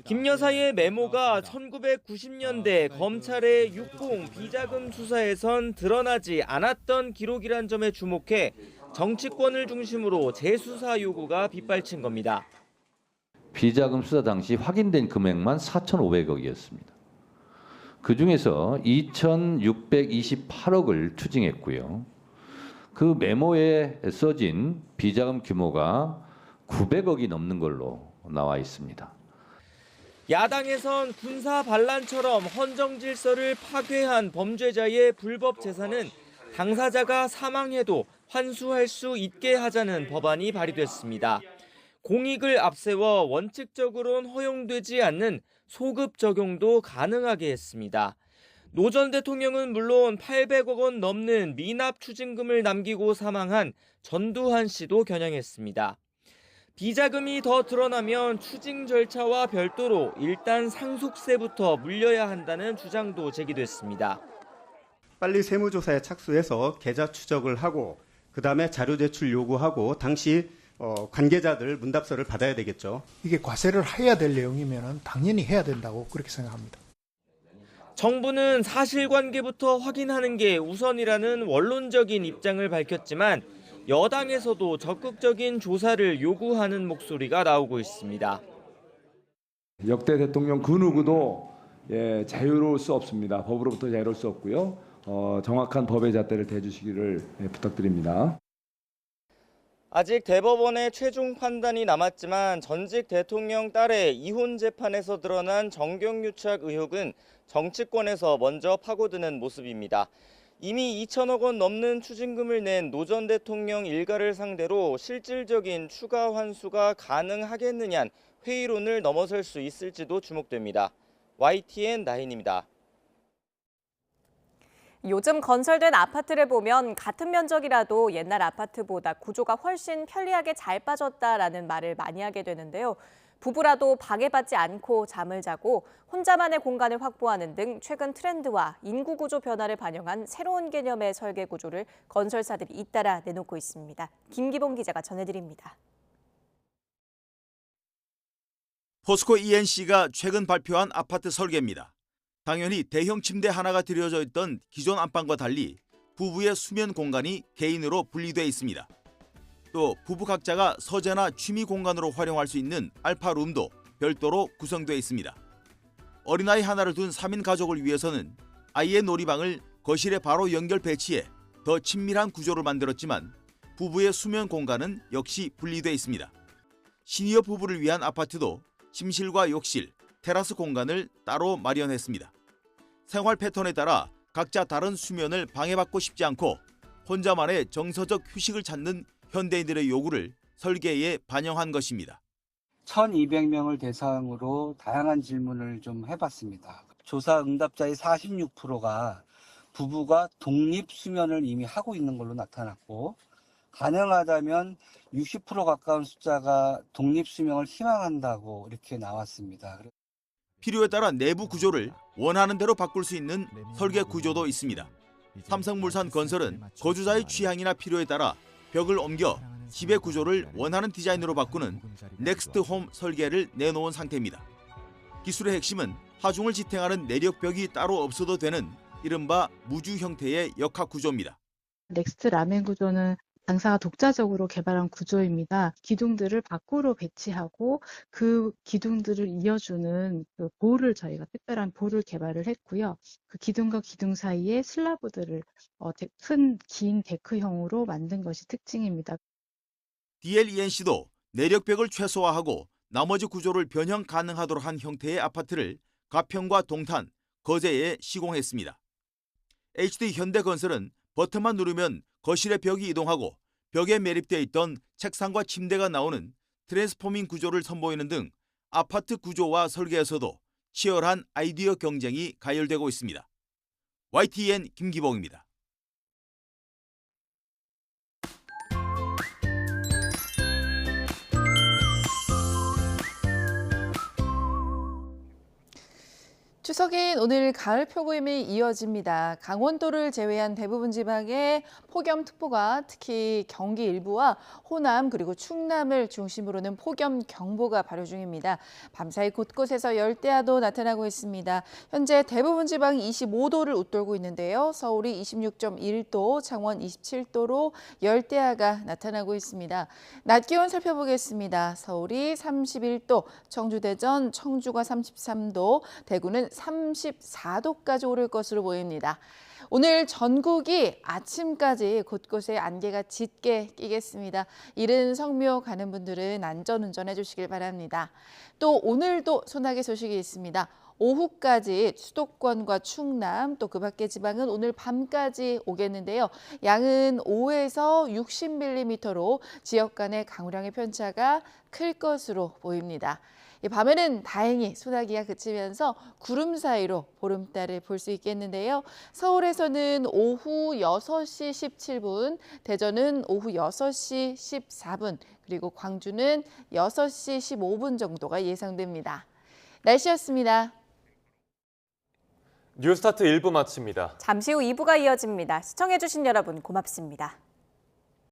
김 여사의 메모가 1990년대 검찰의 육공 비자금 수사에선 드러나지 않았던 기록이란 점에 주목해 정치권을 중심으로 재수사 요구가 빗발친 겁니다. 비자금 수사 당시 확인된 금액만 4,500억이었습니다. 그중에서 2,628억을 추징했고요. 그 메모에 써진 비자금 규모가 900억이 넘는 걸로 나와 있습니다. 야당에선 군사 반란처럼 헌정 질서를 파괴한 범죄자의 불법 재산은 당사자가 사망해도 환수할 수 있게 하자는 법안이 발의됐습니다. 공익을 앞세워 원칙적으로는 허용되지 않는 소급 적용도 가능하게 했습니다. 노 전 대통령은 물론 800억 원 넘는 미납 추징금을 남기고 사망한 전두환 씨도 겨냥했습니다. 비자금이 더 드러나면 추징 절차와 별도로 일단 상속세부터 물려야 한다는 주장도 제기됐습니다. 빨리 세무조사에 착수해서 계좌 추적을 하고 그다음에 자료 제출 요구하고 당시 관계자들 문답서를 받아야 되겠죠. 이게 과세를 해야 될 내용이면 당연히 해야 된다고 그렇게 생각합니다. 정부는 사실관계부터 확인하는 게 우선이라는 원론적인 입장을 밝혔지만 여당에서도 적극적인 조사를 요구하는 목소리가 나오고 있습니다. 역대 대통령 그 누구도 자유로울 수 없습니다. 법으로부터 자유로울 수 없고요. 정확한 법의 잣대를 대주시기를 부탁드립니다. 아직 대법원의 최종 판단이 남았지만 전직 대통령 딸의 이혼 재판에서 드러난 정경유착 의혹은 정치권에서 먼저 파고드는 모습입니다. 이미 2천억 원 넘는 추징금을 낸 노 전 대통령 일가를 상대로 실질적인 추가 환수가 가능하겠느냐는 회의론을 넘어설 수 있을지도 주목됩니다. YTN 나인입니다. 요즘 건설된 아파트를 보면 같은 면적이라도 옛날 아파트보다 구조가 훨씬 편리하게 잘 빠졌다라는 말을 많이 하게 되는데요. 부부라도 방해받지 않고 잠을 자고 혼자만의 공간을 확보하는 등 최근 트렌드와 인구 구조 변화를 반영한 새로운 개념의 설계 구조를 건설사들이 잇따라 내놓고 있습니다. 김기봉 기자가 전해드립니다. 포스코 ENC가 최근 발표한 아파트 설계입니다. 당연히 대형 침대 하나가 들여져 있던 기존 안방과 달리 부부의 수면 공간이 개인으로 분리돼 있습니다. 또 부부 각자가 서재나 취미 공간으로 활용할 수 있는 알파룸도 별도로 구성되어 있습니다. 어린아이 하나를 둔 3인 가족을 위해서는 아이의 놀이방을 거실에 바로 연결 배치해 더 친밀한 구조를 만들었지만 부부의 수면 공간은 역시 분리돼 있습니다. 시니어 부부를 위한 아파트도 침실과 욕실, 테라스 공간을 따로 마련했습니다. 생활 패턴에 따라 각자 다른 수면을 방해받고 싶지 않고 혼자만의 정서적 휴식을 찾는 현대인들의 요구를 설계에 반영한 것입니다. 1,200명을 대상으로 다양한 질문을 좀 해봤습니다. 조사 응답자의 46%가 부부가 독립 수면을 이미 하고 있는 걸로 나타났고 가능하다면 60% 가까운 숫자가 독립 수면을 희망한다고 이렇게 나왔습니다. 필요에 따라 내부 구조를 원하는 대로 바꿀 수 있는 설계 구조도 있습니다. 삼성물산 건설은 거주자의 취향이나 필요에 따라 벽을 옮겨 집의 구조를 원하는 디자인으로 바꾸는 넥스트 홈 설계를 내놓은 상태입니다. 기술의 핵심은 하중을 지탱하는 내력벽이 따로 없어도 되는 이른바 무주 형태의 역학 구조입니다. 넥스트 라멘 구조는 당사가 독자적으로 개발한 구조입니다. 기둥들을 밖으로 배치하고 그 기둥들을 이어주는 그 볼을 저희가 특별한 볼을 개발을 했고요. 그 기둥과 기둥 사이에 슬라브들을 큰 긴 데크형으로 만든 것이 특징입니다. DLENC도 내력벽을 최소화하고 나머지 구조를 변형 가능하도록 한 형태의 아파트를 가평과 동탄, 거제에 시공했습니다. HD 현대건설은 버튼만 누르면 거실의 벽이 이동하고 벽에 매립되어 있던 책상과 침대가 나오는 트랜스포밍 구조를 선보이는 등 아파트 구조와 설계에서도 치열한 아이디어 경쟁이 가열되고 있습니다. YTN 김기봉입니다. 추석인 오늘 가을 표고임이 이어집니다. 강원도를 제외한 대부분 지방에 폭염특보가 특히 경기 일부와 호남 그리고 충남을 중심으로는 폭염경보가 발효 중입니다. 밤사이 곳곳에서 열대야도 나타나고 있습니다. 현재 대부분 지방 25도를 웃돌고 있는데요. 서울이 26.1도, 창원 27도로 열대야가 나타나고 있습니다. 낮 기온 살펴보겠습니다. 서울이 31도, 청주 대전, 청주가 33도, 대구는 34도까지 오를 것으로 보입니다. 오늘 전국이 아침까지 곳곳에 안개가 짙게 끼겠습니다. 이른 성묘 가는 분들은 안전운전해 주시길 바랍니다. 또 오늘도 소나기 소식이 있습니다. 오후까지 수도권과 충남 또 그 밖의 지방은 오늘 밤까지 오겠는데요. 양은 5에서 60mm로 지역 간의 강우량의 편차가 클 것으로 보입니다. 밤에는 다행히 소나기가 그치면서 구름 사이로 보름달을 볼 수 있겠는데요. 서울에서는 오후 6시 17분, 대전은 오후 6시 14분, 그리고 광주는 6시 15분 정도가 예상됩니다. 날씨였습니다. 뉴스타트 1부 마칩니다. 잠시 후 2부가 이어집니다. 시청해주신 여러분 고맙습니다.